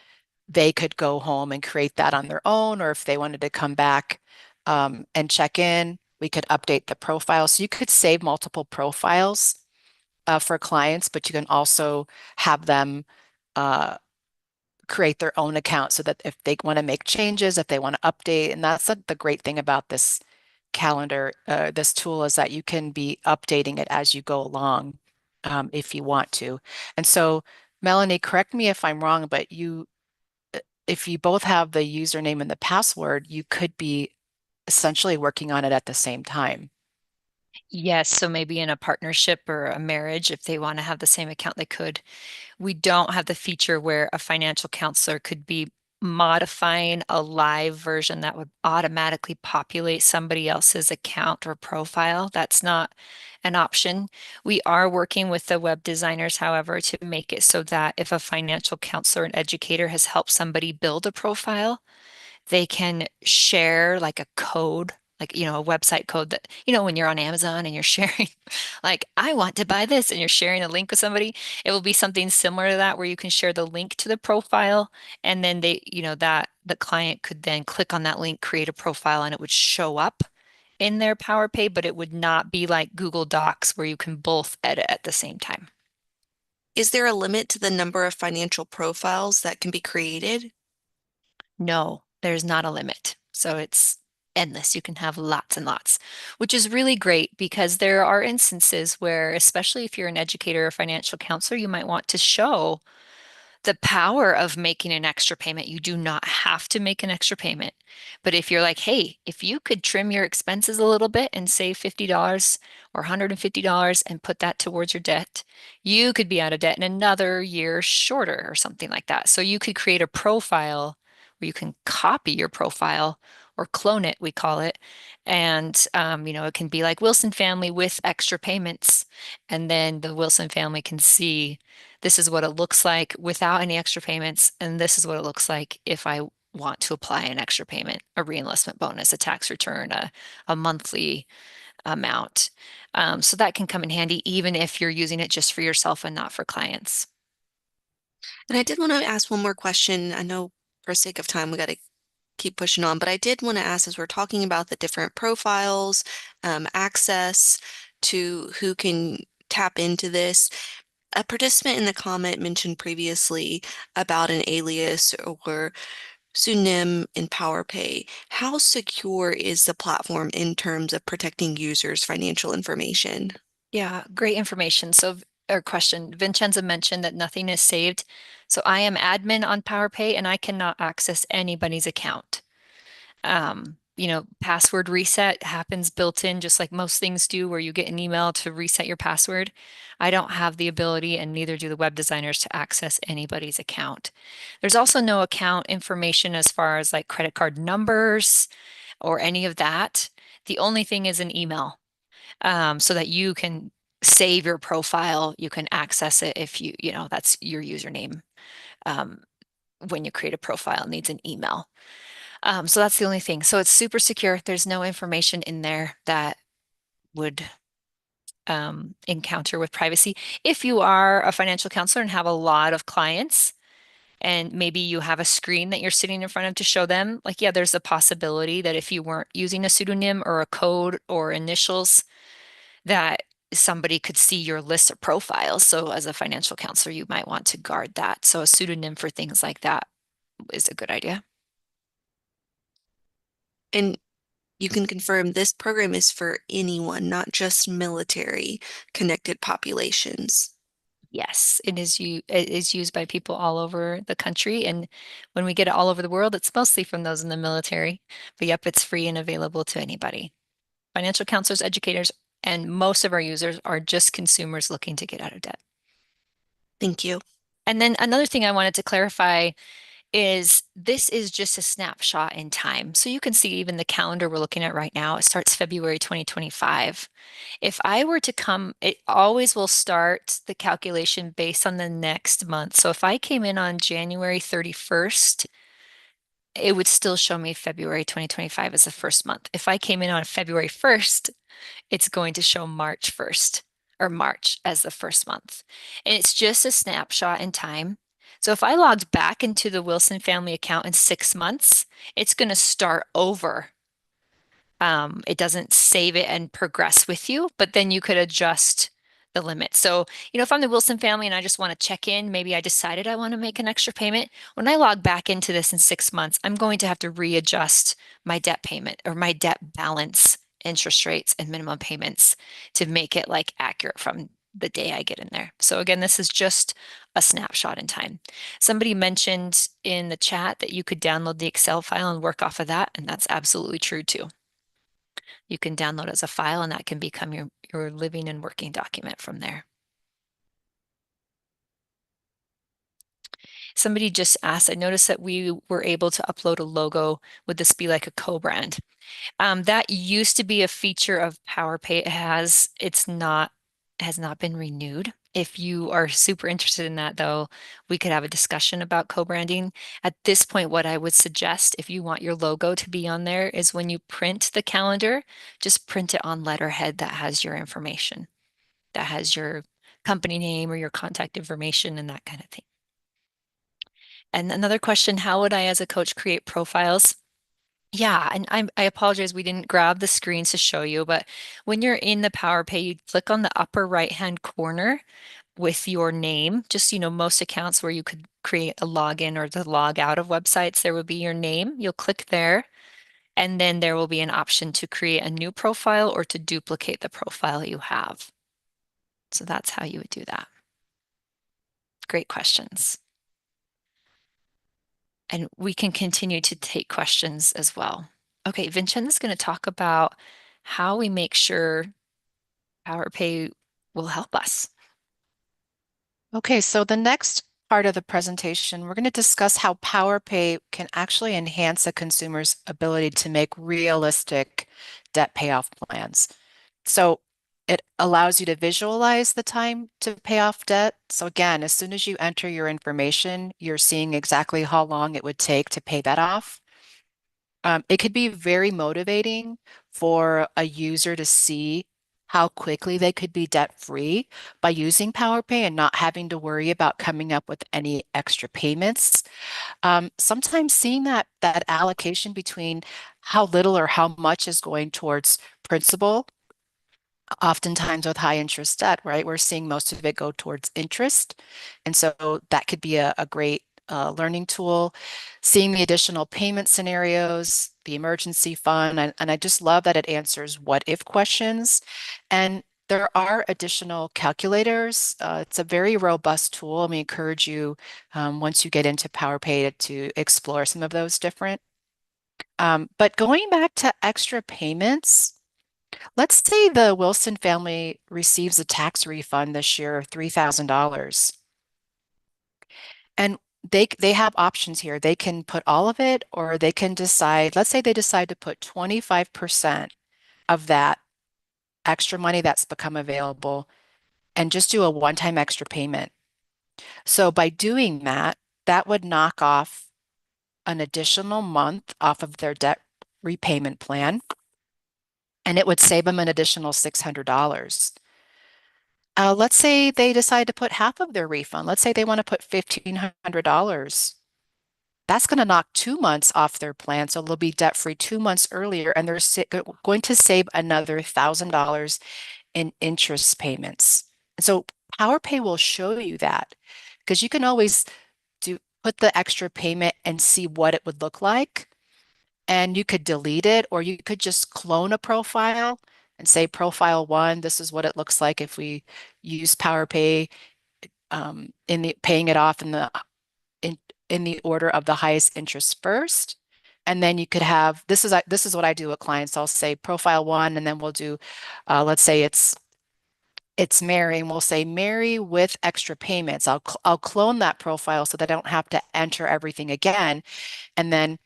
they could go home and create that on their own, or if they wanted to come back and check in, we could update the profile. So you could save multiple profiles for clients, but you can also have them uh, create their own account so that if they want to make changes, if they want to update, and that's the great thing about this calendar, this tool is that you can be updating it as you go along if you want to. And so, Melanie, correct me if I'm wrong, but if you both have the username and the password, you could be essentially working on it at the same time. Yes, so maybe in a partnership or a marriage, if they want to have the same account, they could. We don't have the feature where a financial counselor could be modifying a live version that would automatically populate somebody else's account or profile. That's not an option. We are working with the web designers, however, to make it so that if a financial counselor and educator has helped somebody build a profile, they can share like a code, like, a website code that, when you're on Amazon and you're sharing, like, I want to buy this, and you're sharing a link with somebody, it will be something similar to that where you can share the link to the profile. And then that the client could then click on that link, create a profile, and it would show up in their PowerPay, but it would not be like Google Docs where you can both edit at the same time. Is there a limit to the number of financial profiles that can be created? No, there's not a limit. So it's endless. You can have lots and lots, which is really great because there are instances where, especially if you're an educator or financial counselor, you might want to show the power of making an extra payment. You do not have to make an extra payment. But if you're like, hey, if you could trim your expenses a little bit and save $50 or $150 and put that towards your debt, you could be out of debt in another year shorter or something like that. So you could create a profile where you can copy your profile or clone it, we call it. And, it can be like Wilson family with extra payments. And then the Wilson family can see this is what it looks like without any extra payments, and this is what it looks like if I want to apply an extra payment, a reinvestment bonus, a tax return, a monthly amount. So that can come in handy even if you're using it just for yourself and not for clients. And I did want to ask one more question. I know for sake of time, we got to keep pushing on, but I did want to ask as we're talking about the different profiles, access to who can tap into this. A participant in the comment mentioned previously about an alias or pseudonym in PowerPay. How secure is the platform in terms of protecting users' financial information? Yeah, great information. So, or question, Vincenza mentioned that nothing is saved. So I am admin on PowerPay and I cannot access anybody's account. Password reset happens built in, just like most things do, where you get an email to reset your password. I don't have the ability, and neither do the web designers, to access anybody's account. There's also no account information as far as like credit card numbers or any of that. The only thing is an email, so that you can save your profile. You can access it if that's your username. Um, when you create a profile, it needs an email. So that's the only thing. So it's super secure. There's no information in there that would encounter with privacy. If you are a financial counselor and have a lot of clients, and maybe you have a screen that you're sitting in front of to show them, like, yeah, there's a possibility that if you weren't using a pseudonym or a code or initials, that somebody could see your list of profiles. So as a financial counselor, you might want to guard that. So a pseudonym for things like that is a good idea. And you can confirm this program is for anyone, not just military connected populations. Yes, it is used by people all over the country. And when we get it all over the world, it's mostly from those in the military. But yep, it's free and available to anybody. Financial counselors, educators, and most of our users are just consumers looking to get out of debt. Thank you. And then another thing I wanted to clarify is this is just a snapshot in time. So you can see even the calendar we're looking at right now, it starts February 2025. If I were to come, it always will start the calculation based on the next month. So if I came in on January 31st, it would still show me February 2025 as the first month. If I came in on February 1st, it's going to show March 1st or March as the first month. And it's just a snapshot in time. So if I logged back into the Wilson family account in 6 months, it's going to start over. It doesn't save it and progress with you, but then you could adjust the limit. So, if I'm the Wilson family and I just want to check in, maybe I decided I want to make an extra payment. When I log back into this in 6 months, I'm going to have to readjust my debt payment or my debt balance, interest rates, and minimum payments to make it like accurate from the day I get in there. So again, this is just a snapshot in time. Somebody mentioned in the chat that you could download the Excel file and work off of that, and that's absolutely true too. You can download as a file and that can become your living and working document from there. Somebody just asked, I noticed that we were able to upload a logo. Would this be like a co-brand? That used to be a feature of PowerPay. Has not been renewed. If you are super interested in that though, we could have a discussion about co-branding. At this point, what I would suggest if you want your logo to be on there is when you print the calendar, just print it on letterhead that has your information, that has your company name or your contact information and that kind of thing. And another question, how would I as a coach create profiles? Yeah, and I apologize, we didn't grab the screens to show you, but when you're in the PowerPay, you click on the upper right-hand corner with your name. Just, most accounts where you could create a login or the log out of websites, there would be your name. You'll click there, and then there will be an option to create a new profile or to duplicate the profile you have. So that's how you would do that. Great questions. And we can continue to take questions as well. Okay, Vincenzo's going to talk about how we make sure PowerPay will help us. Okay, so the next part of the presentation, we're going to discuss how PowerPay can actually enhance a consumer's ability to make realistic debt payoff plans. So it allows you to visualize the time to pay off debt. So again, as soon as you enter your information, you're seeing exactly how long it would take to pay that off. It could be very motivating for a user to see how quickly they could be debt-free by using PowerPay and not having to worry about coming up with any extra payments. Sometimes seeing that allocation between how little or how much is going towards principal, oftentimes with high interest debt, right? We're seeing most of it go towards interest. And so that could be a great learning tool. Seeing the additional payment scenarios, the emergency fund, and I just love that it answers what if questions. And there are additional calculators. It's a very robust tool, and we encourage you, once you get into PowerPay, to explore some of those different. But going back to extra payments, let's say the Wilson family receives a tax refund this year of $3,000. And they have options here. They can put all of it, or they can decide, let's say they decide to put 25% of that extra money that's become available and just do a one-time extra payment. So by doing that, that would knock off an additional month off of their debt repayment plan, and it would save them an additional $600. Let's say they decide to put half of their refund. Let's say they want to put $1,500. That's going to knock 2 months off their plan. So they'll be debt free 2 months earlier, and they're going to save another $1,000 in interest payments. And so PowerPay will show you that because you can always put the extra payment and see what it would look like. And you could delete it, or you could just clone a profile and say profile one, this is what it looks like if we use PowerPay in the paying it off in in the order of the highest interest first. And then you could have this is what I do with clients. I'll say profile one, and then we'll do let's say it's Mary, and we'll say Mary with extra payments. I'll clone that profile so that I don't have to enter everything again. And then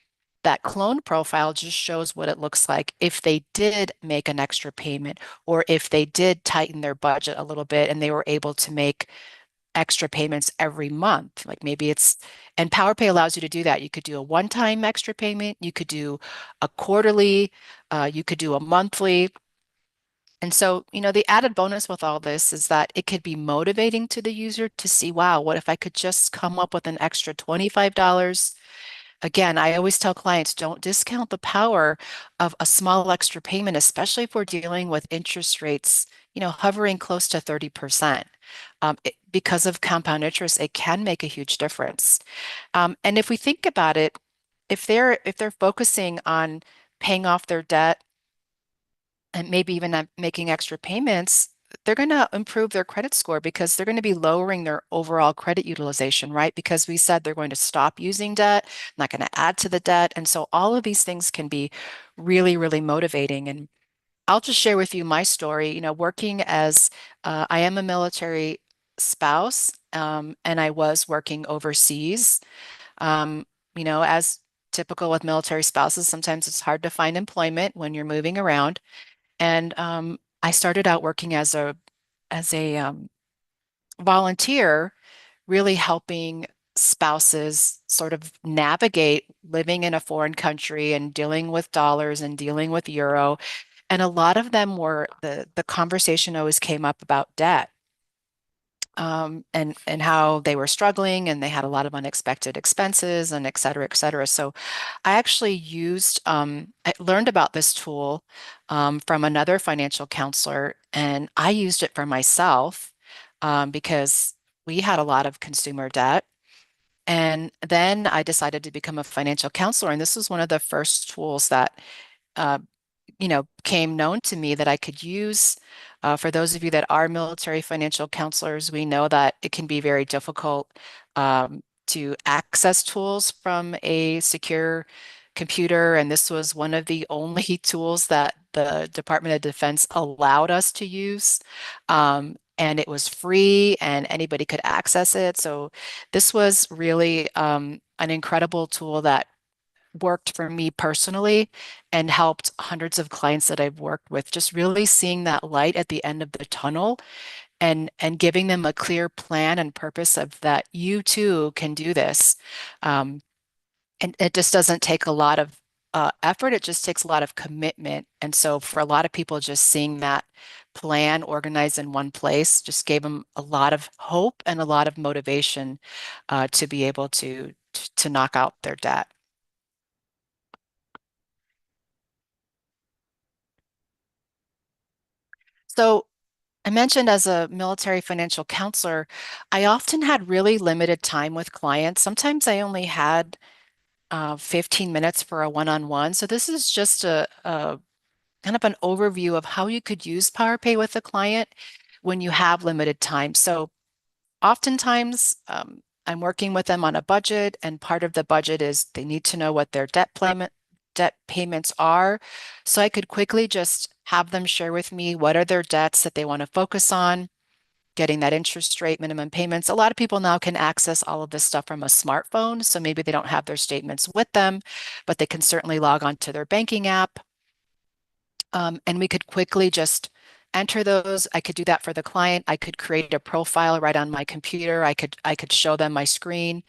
that clone profile just shows what it looks like if they did make an extra payment, or if they did tighten their budget a little bit and they were able to make extra payments every month. Like maybe and PowerPay allows you to do that. You could do a one-time extra payment, you could do a quarterly, you could do a monthly. And so, the added bonus with all this is that it could be motivating to the user to see, wow, what if I could just come up with an extra $25? Again, I always tell clients, don't discount the power of a small extra payment, especially if we're dealing with interest rates, hovering close to 30%. Because of compound interest, it can make a huge difference. And if we think about it, if they're focusing on paying off their debt and maybe even making extra payments, they're going to improve their credit score because they're going to be lowering their overall credit utilization, right? Because we said they're going to stop using debt, not going to add to the debt. And so all of these things can be really, really motivating. And I'll just share with you my story, working as I am a military spouse, and I was working overseas. As typical with military spouses, sometimes it's hard to find employment when you're moving around. And I started out working as a volunteer, really helping spouses sort of navigate living in a foreign country and dealing with dollars and dealing with euro. And a lot of them were the conversation always came up about debt, and how they were struggling and they had a lot of unexpected expenses and et cetera, et cetera. So I actually I learned about this tool from another financial counselor, and I used it for myself because we had a lot of consumer debt. And then I decided to become a financial counselor, and this was one of the first tools that uh, came known to me that I could use. For those of you that are military financial counselors, we know that it can be very difficult to access tools from a secure computer. And this was one of the only tools that the Department of Defense allowed us to use. And it was free and anybody could access it. So this was really an incredible tool that worked for me personally and helped hundreds of clients that I've worked with, just really seeing that light at the end of the tunnel and giving them a clear plan and purpose of that you too can do this. Um, and it just doesn't take a lot of effort, it just takes a lot of commitment. And so for a lot of people, just seeing that plan organized in one place just gave them a lot of hope and a lot of motivation to be able to knock out their debt. So I mentioned as a military financial counselor, I often had really limited time with clients. Sometimes I only had 15 minutes for a one-on-one. So this is just a kind of an overview of how you could use PowerPay with a client when you have limited time. So oftentimes I'm working with them on a budget, and part of the budget is they need to know what their debt payments are. So I could quickly just have them share with me what are their debts that they want to focus on, getting that interest rate, minimum payments. A lot of people now can access all of this stuff from a smartphone. So maybe they don't have their statements with them, but they can certainly log on to their banking app. And we could quickly just enter those. I could do that for the client. I could create a profile right on my computer. I could show them my screen,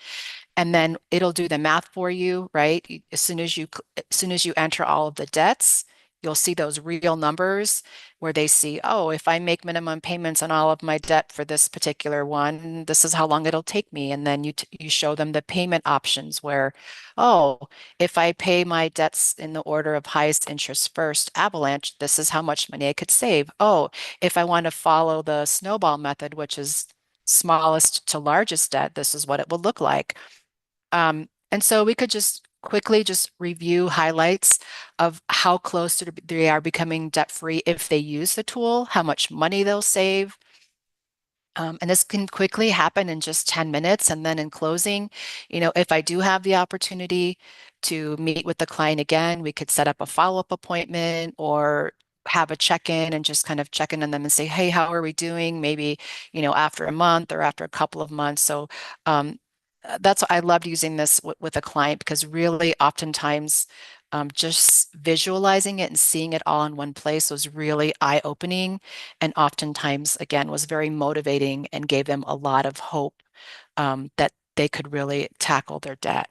and then it'll do the math for you, right? As soon as you enter all of the debts, you'll see those real numbers where they see, oh, if I make minimum payments on all of my debt for this particular one, this is how long it'll take me. And then you show them the payment options where, oh, if I pay my debts in the order of highest interest first, avalanche, this is how much money I could save. Oh, if I want to follow the snowball method, which is smallest to largest debt, this is what it will look like. And so we could just quickly just review highlights of how close they are becoming debt-free if they use the tool, how much money they'll save. And this can quickly happen in just 10 minutes. And then in closing, if I do have the opportunity to meet with the client again, we could set up a follow-up appointment or have a check-in and just kind of check in on them and say, hey, how are we doing? Maybe, after a month or after a couple of months. So that's I loved using this with a client because really oftentimes just visualizing it and seeing it all in one place was really eye-opening and oftentimes again was very motivating and gave them a lot of hope that they could really tackle their debt.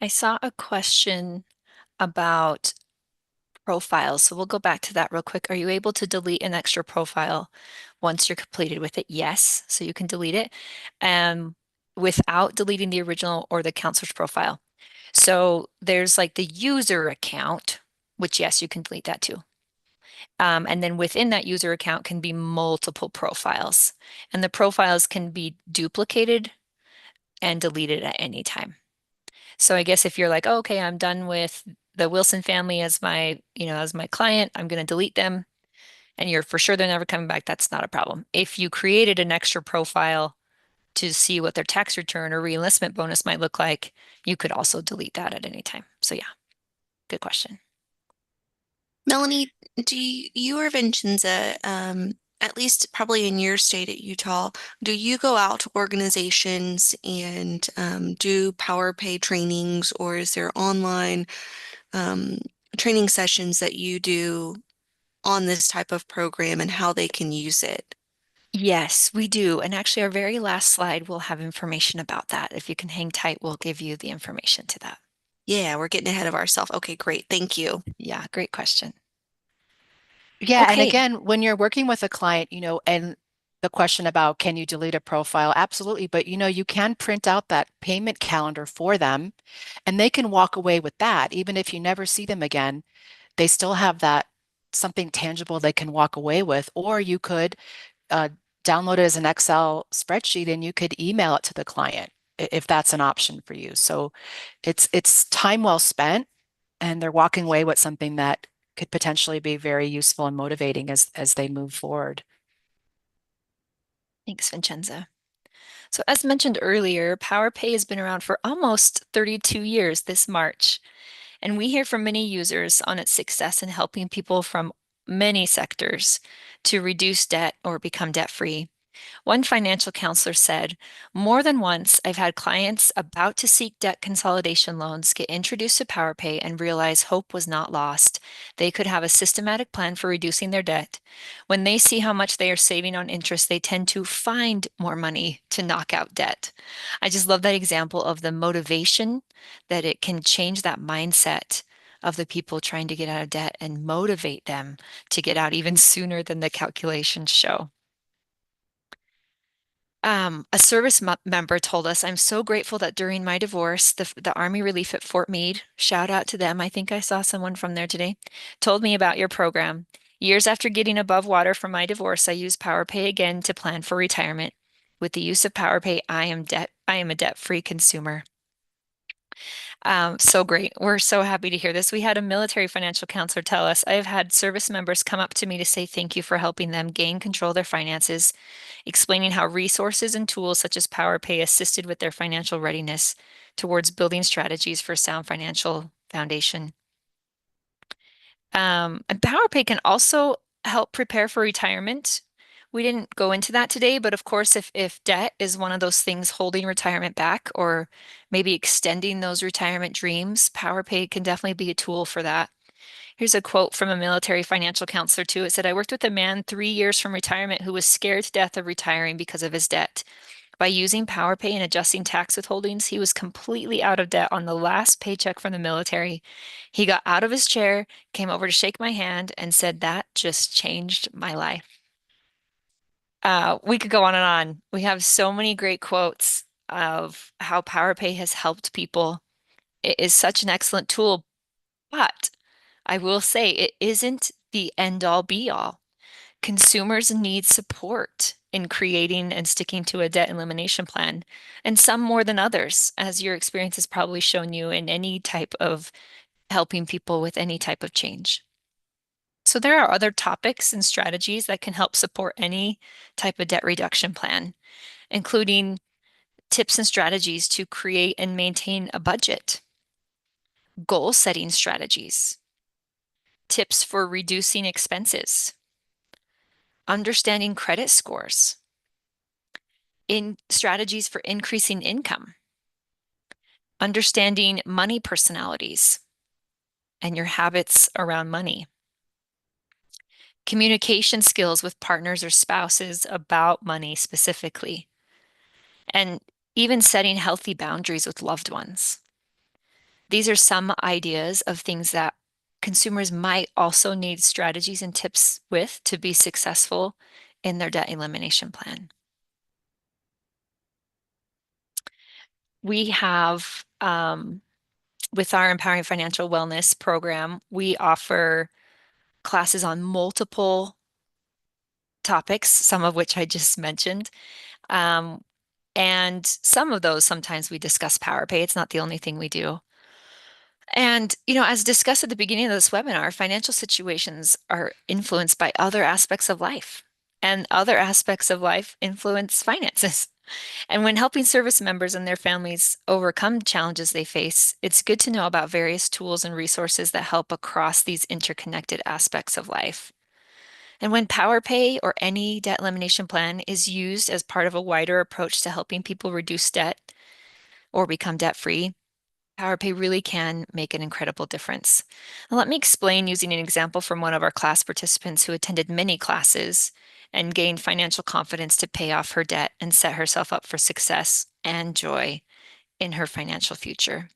I saw a question about profiles. So we'll go back to that real quick. Are you able to delete an extra profile once you're completed with it? Yes. So you can delete it without deleting the original or the counselor's profile. So there's like the user account, which yes, you can delete that too. And then within that user account can be multiple profiles. And the profiles can be duplicated and deleted at any time. So I guess if you're like, oh, okay, I'm done with the Wilson family as my client, I'm going to delete them, and you're for sure they're never coming back, that's not a problem. If you created an extra profile to see what their tax return or reenlistment bonus might look like, you could also delete that at any time. So yeah, good question. Melanie, do you or Vincenza, at least probably in your state at Utah, do you go out to organizations and do PowerPay trainings, or is there online um, training sessions that you do on this type of program and how they can use it? Yes, we do. And actually, our very last slide will have information about that. If you can hang tight, we'll give you the information to that. Yeah, we're getting ahead of ourselves. Okay, great. Thank you. Yeah, great question. Yeah, and Okay. again, when you're working with a client, and the question about can you delete a profile? Absolutely, but you can print out that payment calendar for them and they can walk away with that. Even if you never see them again, they still have that something tangible they can walk away with. Or you could uh, download it as an Excel spreadsheet and you could email it to the client if that's an option for you. So it's time well spent and they're walking away with something that could potentially be very useful and motivating as they move forward. Thanks, Vincenza. So as mentioned earlier, PowerPay has been around for almost 32 years this March, and we hear from many users on its success in helping people from many sectors to reduce debt or become debt-free. One financial counselor said, more than once, I've had clients about to seek debt consolidation loans get introduced to PowerPay and realize hope was not lost. They could have a systematic plan for reducing their debt. When they see how much they are saving on interest, they tend to find more money to knock out debt. I just love that example of the motivation that it can change that mindset of the people trying to get out of debt and motivate them to get out even sooner than the calculations show. A service member told us, I'm so grateful that during my divorce, the Army Relief at Fort Meade, shout out to them, I think I saw someone from there today, told me about your program. Years after getting above water from my divorce, I used PowerPay again to plan for retirement. With the use of PowerPay, I am a debt-free consumer. So great. We're so happy to hear this. We had a military financial counselor tell us, I've had service members come up to me to say thank you for helping them gain control of their finances, explaining how resources and tools such as PowerPay assisted with their financial readiness towards building strategies for sound financial foundation. And PowerPay can also help prepare for retirement. We didn't go into that today, but of course, if debt is one of those things holding retirement back or maybe extending those retirement dreams, PowerPay can definitely be a tool for that. Here's a quote from a military financial counselor too. It said, I worked with a man 3 years from retirement who was scared to death of retiring because of his debt. By using PowerPay and adjusting tax withholdings, he was completely out of debt on the last paycheck from the military. He got out of his chair, came over to shake my hand, and said, "That just changed my life." We could go on and on. We have so many great quotes of how PowerPay has helped people. It is such an excellent tool, but I will say it isn't the end all be all. Consumers need support in creating and sticking to a debt elimination plan, and some more than others, as your experience has probably shown you in any type of helping people with any type of change. So there are other topics and strategies that can help support any type of debt reduction plan, including tips and strategies to create and maintain a budget, goal setting strategies, tips for reducing expenses, understanding credit scores, in strategies for increasing income, understanding money personalities and your habits around money, communication skills with partners or spouses about money specifically, and even setting healthy boundaries with loved ones. These are some ideas of things that consumers might also need strategies and tips with to be successful in their debt elimination plan. We have, with our Empowering Financial Wellness program, we offer classes on multiple topics, some of which I just mentioned. And some of those, sometimes we discuss PowerPay. It's not the only thing we do. And, as discussed at the beginning of this webinar, financial situations are influenced by other aspects of life, and other aspects of life influence finances. And when helping service members and their families overcome challenges they face, it's good to know about various tools and resources that help across these interconnected aspects of life. And when PowerPay or any debt elimination plan is used as part of a wider approach to helping people reduce debt or become debt-free, PowerPay really can make an incredible difference. Now, let me explain using an example from one of our class participants who attended many classes and gained financial confidence to pay off her debt and set herself up for success and joy in her financial future.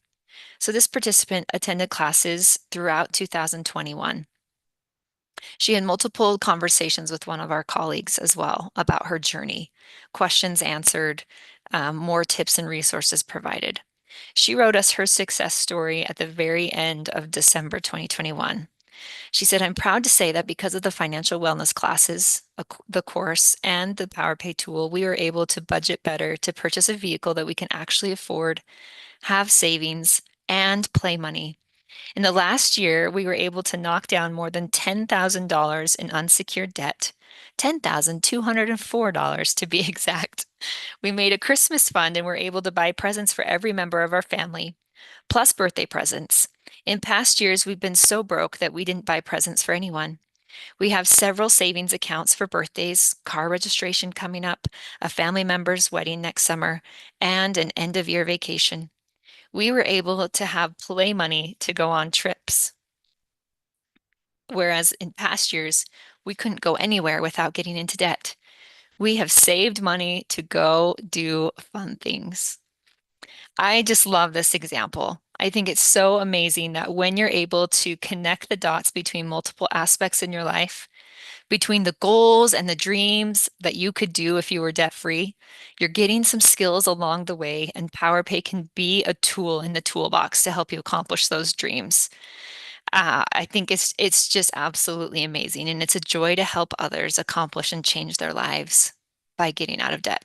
So this participant attended classes throughout 2021. She had multiple conversations with one of our colleagues as well about her journey, questions answered, more tips and resources provided. She wrote us her success story at the very end of December 2021. She said, "I'm proud to say that because of the financial wellness classes, the course, and the PowerPay tool, we were able to budget better to purchase a vehicle that we can actually afford, have savings, and play money. In the last year, we were able to knock down more than $10,000 in unsecured debt, $10,204 to be exact. We made a Christmas fund and were able to buy presents for every member of our family, plus birthday presents. In past years, we've been so broke that we didn't buy presents for anyone. We have several savings accounts for birthdays, car registration coming up, a family member's wedding next summer, and an end of year vacation. We were able to have play money to go on trips. Whereas in past years, we couldn't go anywhere without getting into debt. We have saved money to go do fun things." I just love this example. I think it's so amazing that when you're able to connect the dots between multiple aspects in your life, between the goals and the dreams that you could do if you were debt-free, you're getting some skills along the way, and PowerPay can be a tool in the toolbox to help you accomplish those dreams. I think it's just absolutely amazing, and it's a joy to help others accomplish and change their lives by getting out of debt.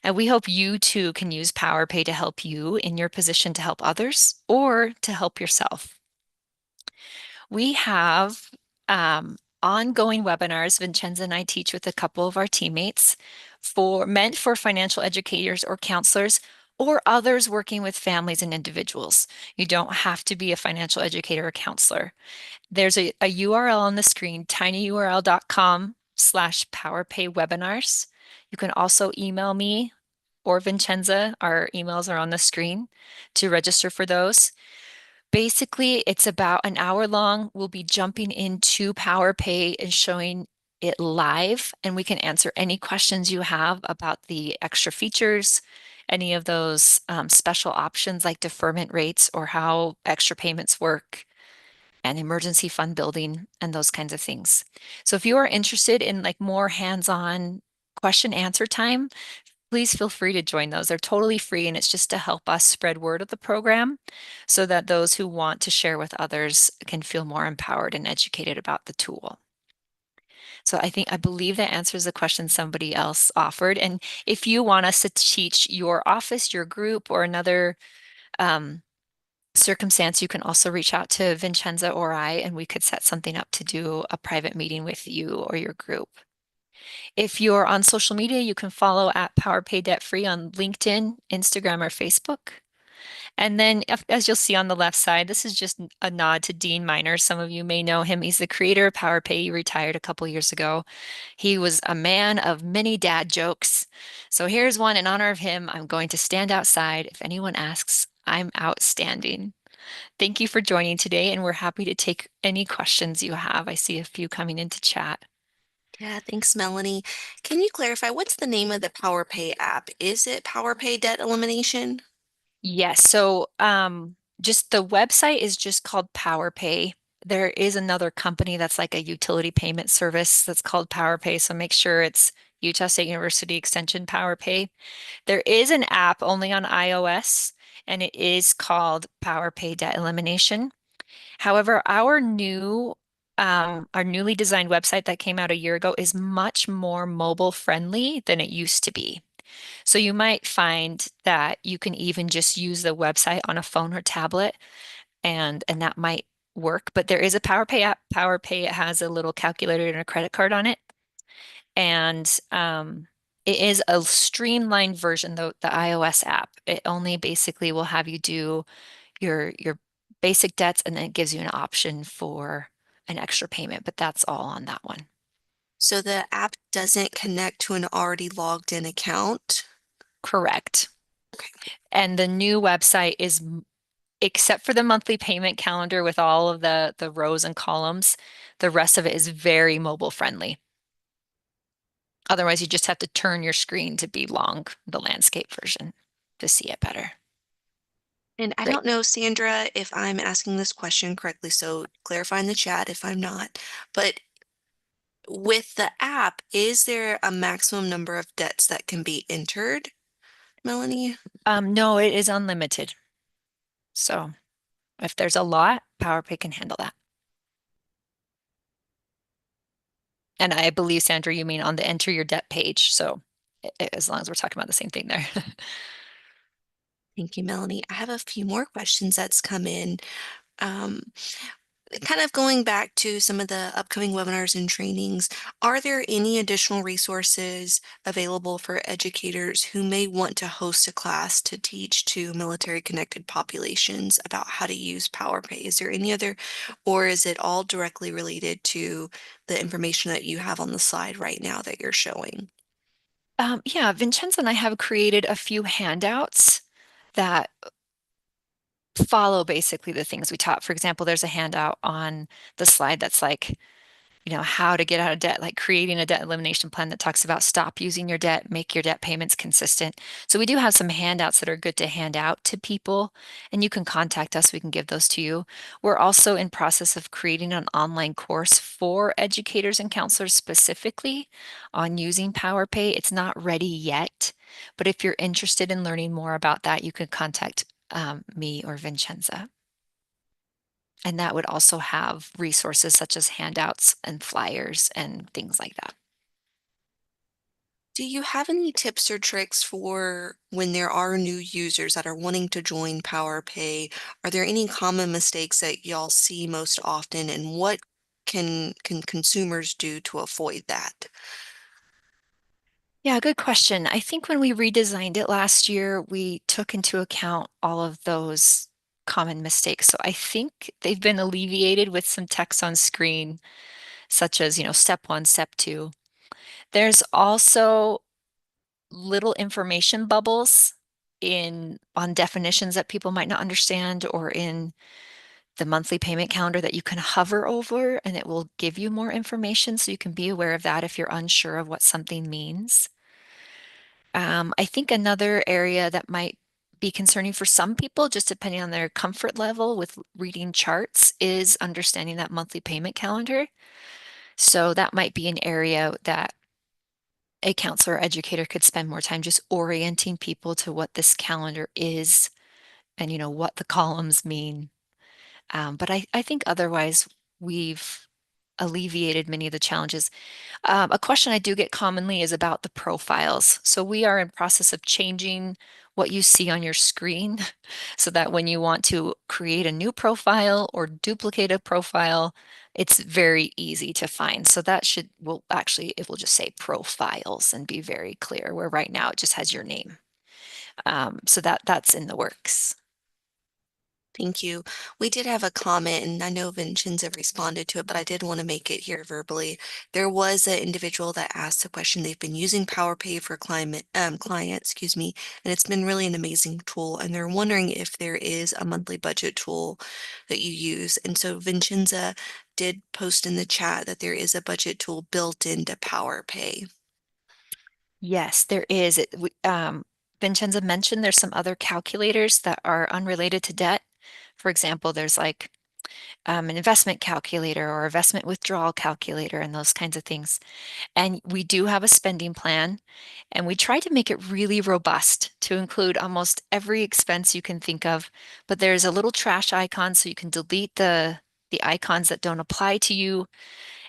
And we hope you too can use PowerPay to help you in your position to help others or to help yourself. We have ongoing webinars Vincenza and I teach with a couple of our teammates meant for financial educators or counselors or others working with families and individuals. You don't have to be a financial educator or counselor. There's a URL on the screen, tinyurl.com/PowerPay webinars. You can also email me or Vincenza. Our emails are on the screen to register for those. Basically, it's about an hour long. We'll be jumping into PowerPay and showing it live, and we can answer any questions you have about the extra features, any of those special options like deferment rates or how extra payments work and emergency fund building and those kinds of things. So if you are interested in like more hands-on question answer time, please feel free to join those. They're totally free, and it's just to help us spread word of the program so that those who want to share with others can feel more empowered and educated about the tool. So I believe that answers the question somebody else offered. And if you want us to teach your office, your group, or another um, circumstance, you can also reach out to Vincenza or I, and we could set something up to do a private meeting with you or your group. If you're on social media, you can follow at PowerPay Debt Free on LinkedIn, Instagram, or Facebook. And then, as you'll see on the left side, this is just a nod to Dean Miner. Some of you may know him. He's the creator of PowerPay. He retired a couple years ago. He was a man of many dad jokes. So here's one in honor of him. I'm going to stand outside. If anyone asks, I'm outstanding. Thank you for joining today, and we're happy to take any questions you have. I see a few coming into chat. Yeah, thanks, Melanie. Can you clarify what's the name of the PowerPay app? Is it PowerPay Debt Elimination? Yes, so just the website is just called PowerPay. There is another company that's like a utility payment service that's called PowerPay, so make sure it's Utah State University Extension PowerPay. There is an app only on iOS, and it is called PowerPay Debt Elimination. However, our newly designed website that came out a year ago is much more mobile friendly than it used to be. So you might find that you can even just use the website on a phone or tablet, and that might work. But there is a PowerPay app. PowerPay has a little calculator and a credit card on it. And it is a streamlined version, though, the iOS app. It only basically will have you do your basic debts, and then it gives you an option for an extra payment, but that's all on that one. So the app doesn't connect to an already logged in account. Correct. And the new website is, except for the monthly payment calendar with all of the rows and columns, the rest of it is very mobile friendly. Otherwise, you just have to turn your screen to be the landscape version to see it better. And I Great. don't know, Sandra, if I'm asking this question correctly, so clarify in the chat if I'm not. But with the app, is there a maximum number of debts that can be entered, Melanie? No, it is unlimited. So if there's a lot, PowerPay can handle that. And I believe, Sandra, you mean on the enter your debt page. So as long as we're talking about the same thing there. Thank you, Melanie. I have a few more questions that's come in. Um, Kind of going back to some of the upcoming webinars and trainings, are there any additional resources available for educators who may want to host a class to teach to military connected populations about how to use PowerPay? Is there any other, or is it all directly related to the information that you have on the slide right now that you're showing? Yeah, Vincenzo and I have created a few handouts that follow basically the things we taught. For example, there's a handout on the slide that's like, how to get out of debt, like creating a debt elimination plan that talks about stop using your debt, make your debt payments consistent. So we do have some handouts that are good to hand out to people, and you can contact us. We can give those to you. We're also in process of creating an online course for educators and counselors specifically on using PowerPay. It's not ready yet, but if you're interested in learning more about that, you can contact me or Vincenza. And that would also have resources such as handouts and flyers and things like that. Do you have any tips or tricks for when there are new users that are wanting to join PowerPay? Are there any common mistakes that y'all see most often, and what can consumers do to avoid that? Yeah, good question. I think when we redesigned it last year, we took into account all of those common mistakes. So I think they've been alleviated with some text on screen, such as, step one, step two. There's also little information bubbles in on definitions that people might not understand, or in the monthly payment calendar that you can hover over, and it will give you more information, so you can be aware of that if you're unsure of what something means. I think another area that might be concerning for some people, just depending on their comfort level with reading charts, is understanding that monthly payment calendar. So that might be an area that a counselor or educator could spend more time just orienting people to what this calendar is and what the columns mean. But I think otherwise we've alleviated many of the challenges. A question I do get commonly is about the profiles. So we are in process of changing what you see on your screen so that when you want to create a new profile or duplicate a profile, it's very easy to find. So that it will just say profiles and be very clear, where right now it just has your name. So that's in the works. Thank you. We did have a comment, and I know Vincenza responded to it, but I did want to make it here verbally. There was an individual that asked a question. They've been using PowerPay for client, excuse me, and it's been really an amazing tool. And they're wondering if there is a monthly budget tool that you use. And so Vincenza did post in the chat that there is a budget tool built into PowerPay. Yes, there is. Vincenza mentioned there's some other calculators that are unrelated to debt. For example, there's like an investment calculator or investment withdrawal calculator and those kinds of things. And we do have a spending plan, and we try to make it really robust to include almost every expense you can think of. But there's a little trash icon so you can delete the icons that don't apply to you.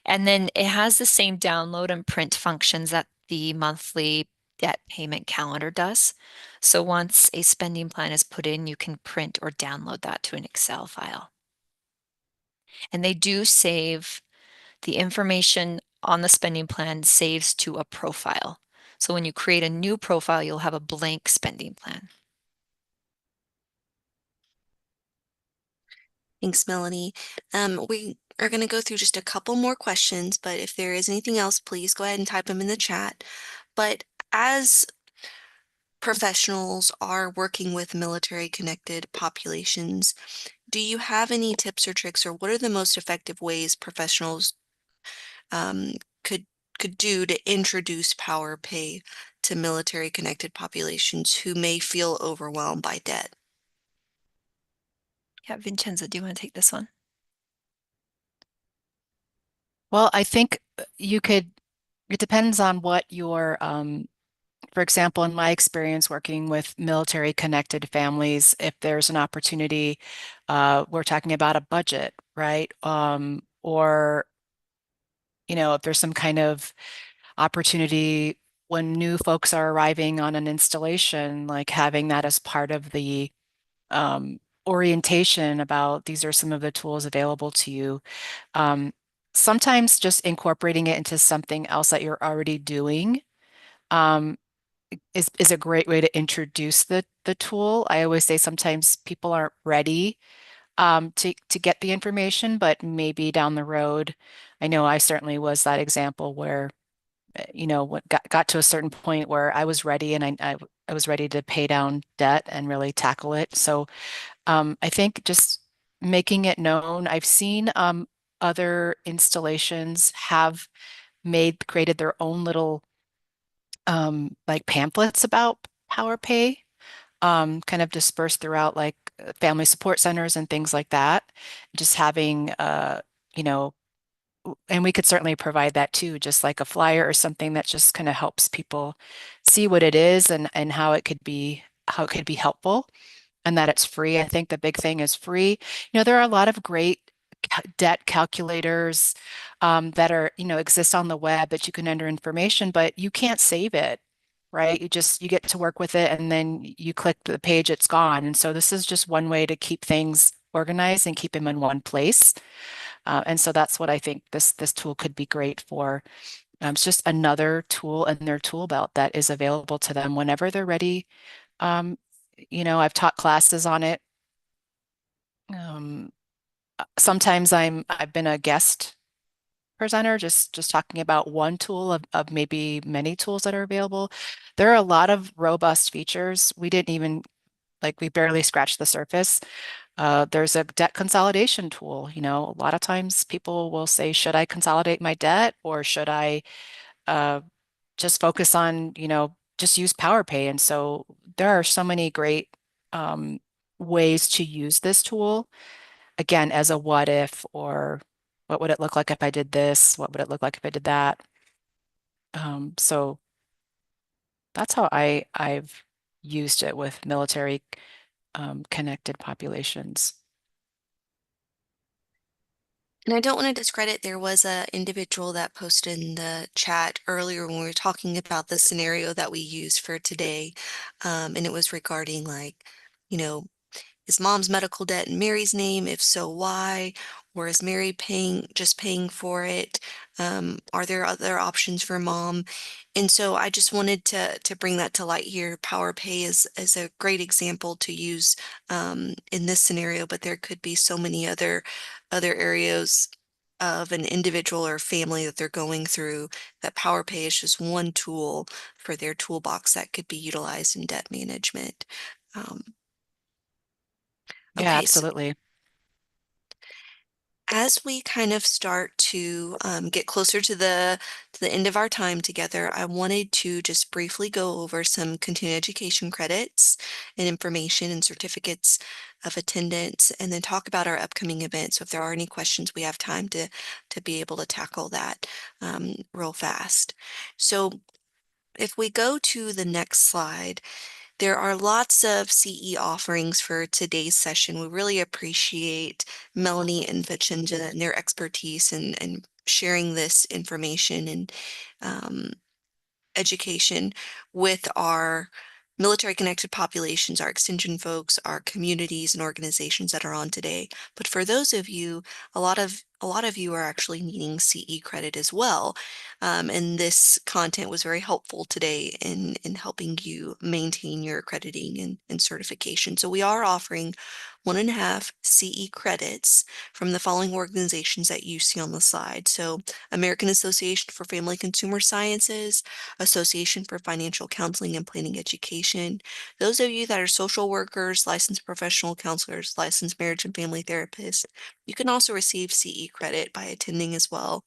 And then it has the same download and print functions that the monthly debt payment calendar does. So once a spending plan is put in, you can print or download that to an Excel file. And they do save the information on the spending plan saves to a profile. So when you create a new profile, you'll have a blank spending plan. Thanks, Melanie. We are going to go through just a couple more questions, but if there is anything else, please go ahead and type them in the chat. But as professionals are working with military connected populations, do you have any tips or tricks, or what are the most effective ways professionals um, could could do to introduce power pay to military connected populations who may feel overwhelmed by debt? Yeah, Vincenzo, do you want to take this one? Well, I think it depends on what your, for example, in my experience working with military connected families, if there's an opportunity, we're talking about a budget, right? Or, if there's some kind of opportunity when new folks are arriving on an installation, like having that as part of the orientation about these are some of the tools available to you. Um, Sometimes just incorporating it into something else that you're already doing um, is a great way to introduce the tool. I always say sometimes people aren't ready to get the information, but maybe down the road, I know I certainly was that example where what got to a certain point where I was ready and I was ready to pay down debt and really tackle it. So I think just making it known. I've seen other installations have created their own little like pamphlets about PowerPay, kind of dispersed throughout like family support centers and things like that. Just having you know, and we could certainly provide that too, just like a flyer or something that just kind of helps people see what it is and how it could be helpful and that it's free. I think the big thing is free. There are a lot of great debt calculators that exist on the web that you can enter information, but you can't save it, right? You get to work with it and then you click the page, it's gone. And so this is just one way to keep things organized and keep them in one place. And so that's what I think this tool could be great for. It's just another tool in their tool belt that is available to them whenever they're ready. Um, I've taught classes on it. Um, Sometimes I've been a guest presenter, just talking about one tool of maybe many tools that are available. There are a lot of robust features. We barely scratched the surface. There's a debt consolidation tool. You know, a lot of times people will say, should I consolidate my debt or should I uh, just focus on, just use PowerPay? And so there are so many great um, ways to use this tool, again, as a what if, or what would it look like if I did this? What would it look like if I did that? So that's how I've used it with military connected populations. And I don't want to discredit, there was a individual that posted in the chat earlier when we were talking about the scenario that we used for today. And it was regarding like, you know, is mom's medical debt in Mary's name? If so, why? Or is Mary paying for it? Are there other options for mom? And so I just wanted to bring that to light here. PowerPay is a great example to use in this scenario, but there could be so many other areas of an individual or family that they're going through that PowerPay is just one tool for their toolbox that could be utilized in debt management. Um, Yeah, okay, so absolutely. as we kind of start to get closer to the end of our time together, I wanted to just briefly go over some continuing education credits and information and certificates of attendance, and then talk about our upcoming events. So if there are any questions, we have time to be able to tackle that real fast. So if we go to the next slide, there are lots of CE offerings for today's session. We really appreciate Melanie and Vicenza and their expertise and sharing this information and education with our military connected populations, our extension folks, our communities and organizations that are on today. But for those of you, a lot of you are actually needing CE credit as well. And this content was very helpful today in helping you maintain your accrediting and certification. So we are offering 1.5 CE credits from the following organizations that you see on the slide. So American Association for Family Consumer Sciences, Association for Financial Counseling and Planning Education. Those of you that are social workers, licensed professional counselors, licensed marriage and family therapists, you can also receive CE credit by attending as well.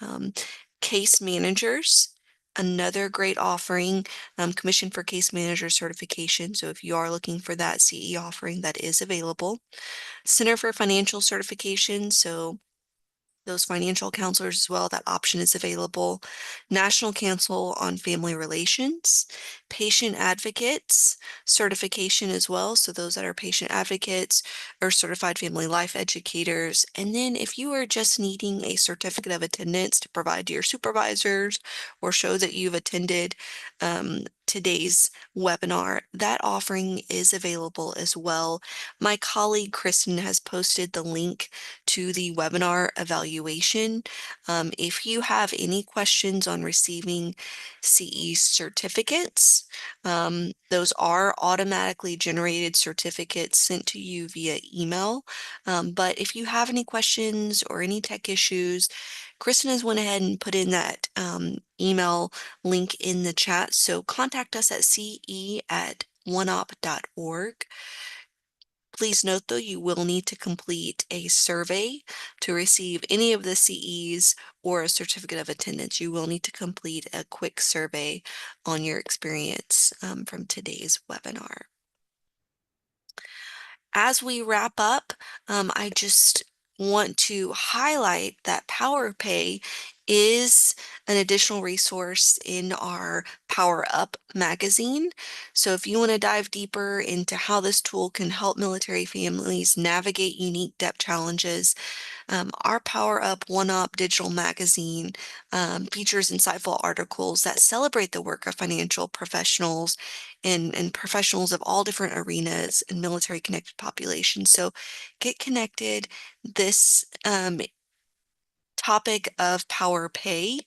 Um, Case managers, another great offering, Commission for Case Manager certification. So if you are looking for that CE offering, that is available. Center for Financial Certification. So those financial counselors as well. That option is available. National Council on Family Relations, patient advocates certification as well. So those that are patient advocates or certified family life educators. And then if you are just needing a certificate of attendance to provide to your supervisors or show that you've attended today's webinar, that offering is available as well. My colleague Kristen has posted the link to the webinar evaluation. If you have any questions on receiving CE certificates, those are automatically generated certificates sent to you via email. But if you have any questions or any tech issues, Kristen has went ahead and put in that email link in the chat. So contact us at ce@oneop.org. Please note, though, you will need to complete a survey to receive any of the CEs or a certificate of attendance. You will need to complete a quick survey on your experience from today's webinar. As we wrap up, I just want to highlight that PowerPay is an additional resource in our Power Up magazine. So if you want to dive deeper into how this tool can help military families navigate unique debt challenges, our Power Up OneOp digital magazine features insightful articles that celebrate the work of financial professionals and professionals of all different arenas and military connected populations. So get connected. This topic of Power Pay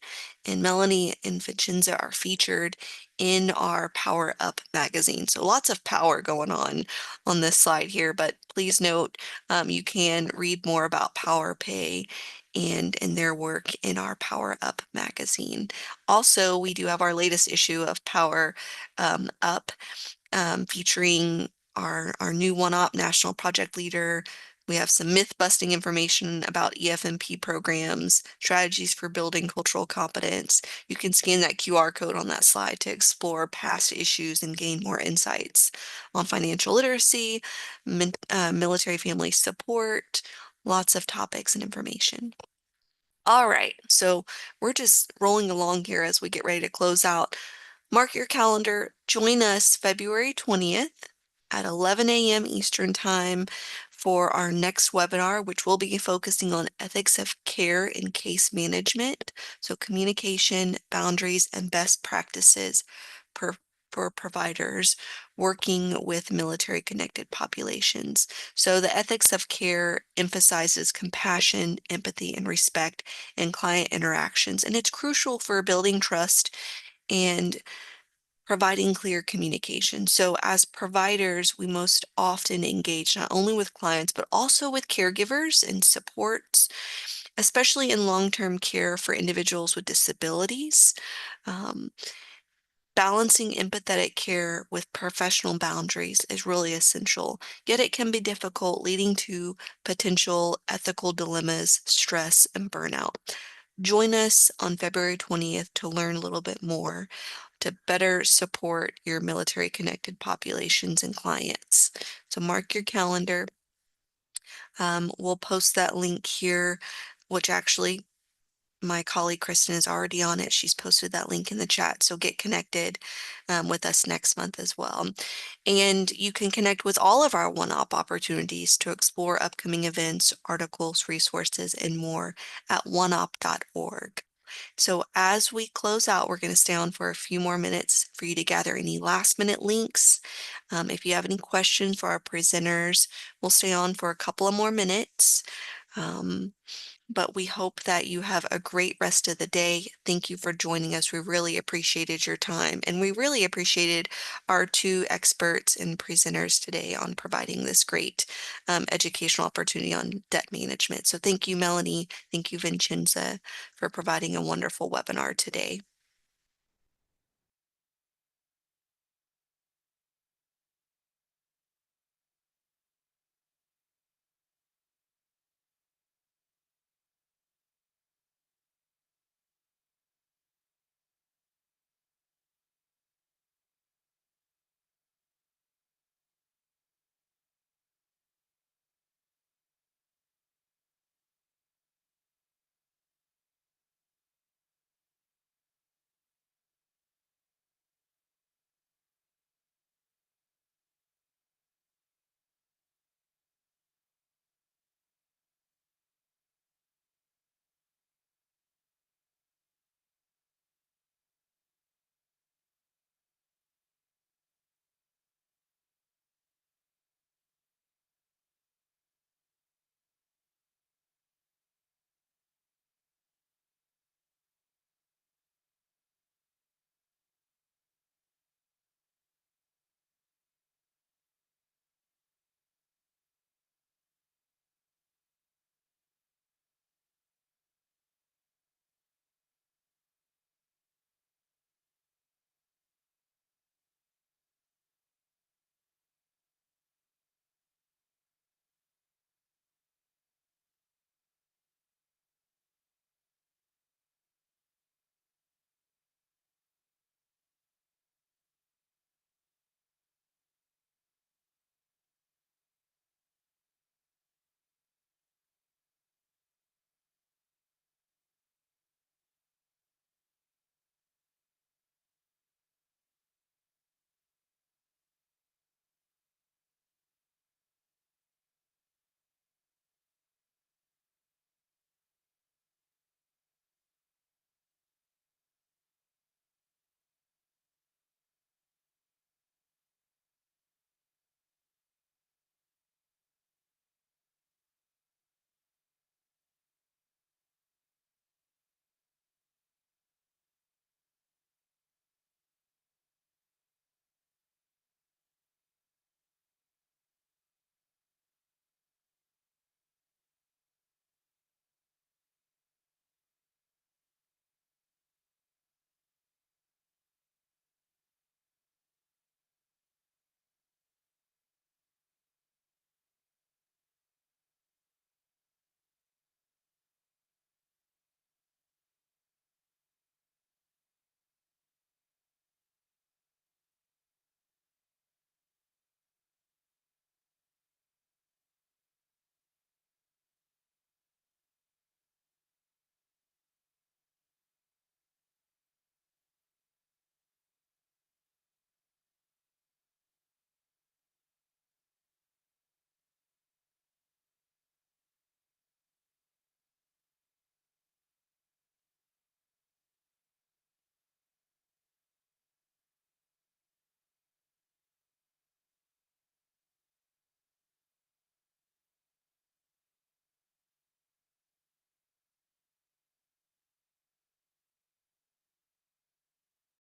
and Melanie and Vincenza are featured in our Power Up magazine. So lots of power going on this slide here, but please note you can read more about Power Pay and their work in our Power Up magazine. Also, we do have our latest issue of Power Up featuring our new OneOp national project leader. We have some myth-busting information about EFMP programs, strategies for building cultural competence. You can scan that QR code on that slide to explore past issues and gain more insights on financial literacy, military family support, lots of topics and information. All right, so we're just rolling along here as we get ready to close out. Mark your calendar. Join us February 20th at 11 a.m. Eastern Time for our next webinar, which will be focusing on ethics of care in case management. So communication, boundaries, and best practices for providers working with military connected populations. So the ethics of care emphasizes compassion, empathy, and respect in client interactions. And it's crucial for building trust and providing clear communication. So as providers, we most often engage not only with clients, but also with caregivers and supports, especially in long-term care for individuals with disabilities. Um, Balancing empathetic care with professional boundaries is really essential, yet it can be difficult, leading to potential ethical dilemmas, stress, and burnout. Join us on February 20th to learn a little bit more to better support your military connected populations and clients. So mark your calendar. We'll post that link here, which actually my colleague Kristen is already on it. She's posted that link in the chat. So get connected with us next month as well. And you can connect with all of our OneOp opportunities to explore upcoming events, articles, resources, and more at oneop.org. So as we close out, we're going to stay on for a few more minutes for you to gather any last minute links. If you have any questions for our presenters, we'll stay on for a couple of more minutes. But we hope that you have a great rest of the day. Thank you for joining us. We really appreciated your time, and we really appreciated our two experts and presenters today on providing this great educational opportunity on debt management. So thank you, Melanie. Thank you, Vincenza, for providing a wonderful webinar today.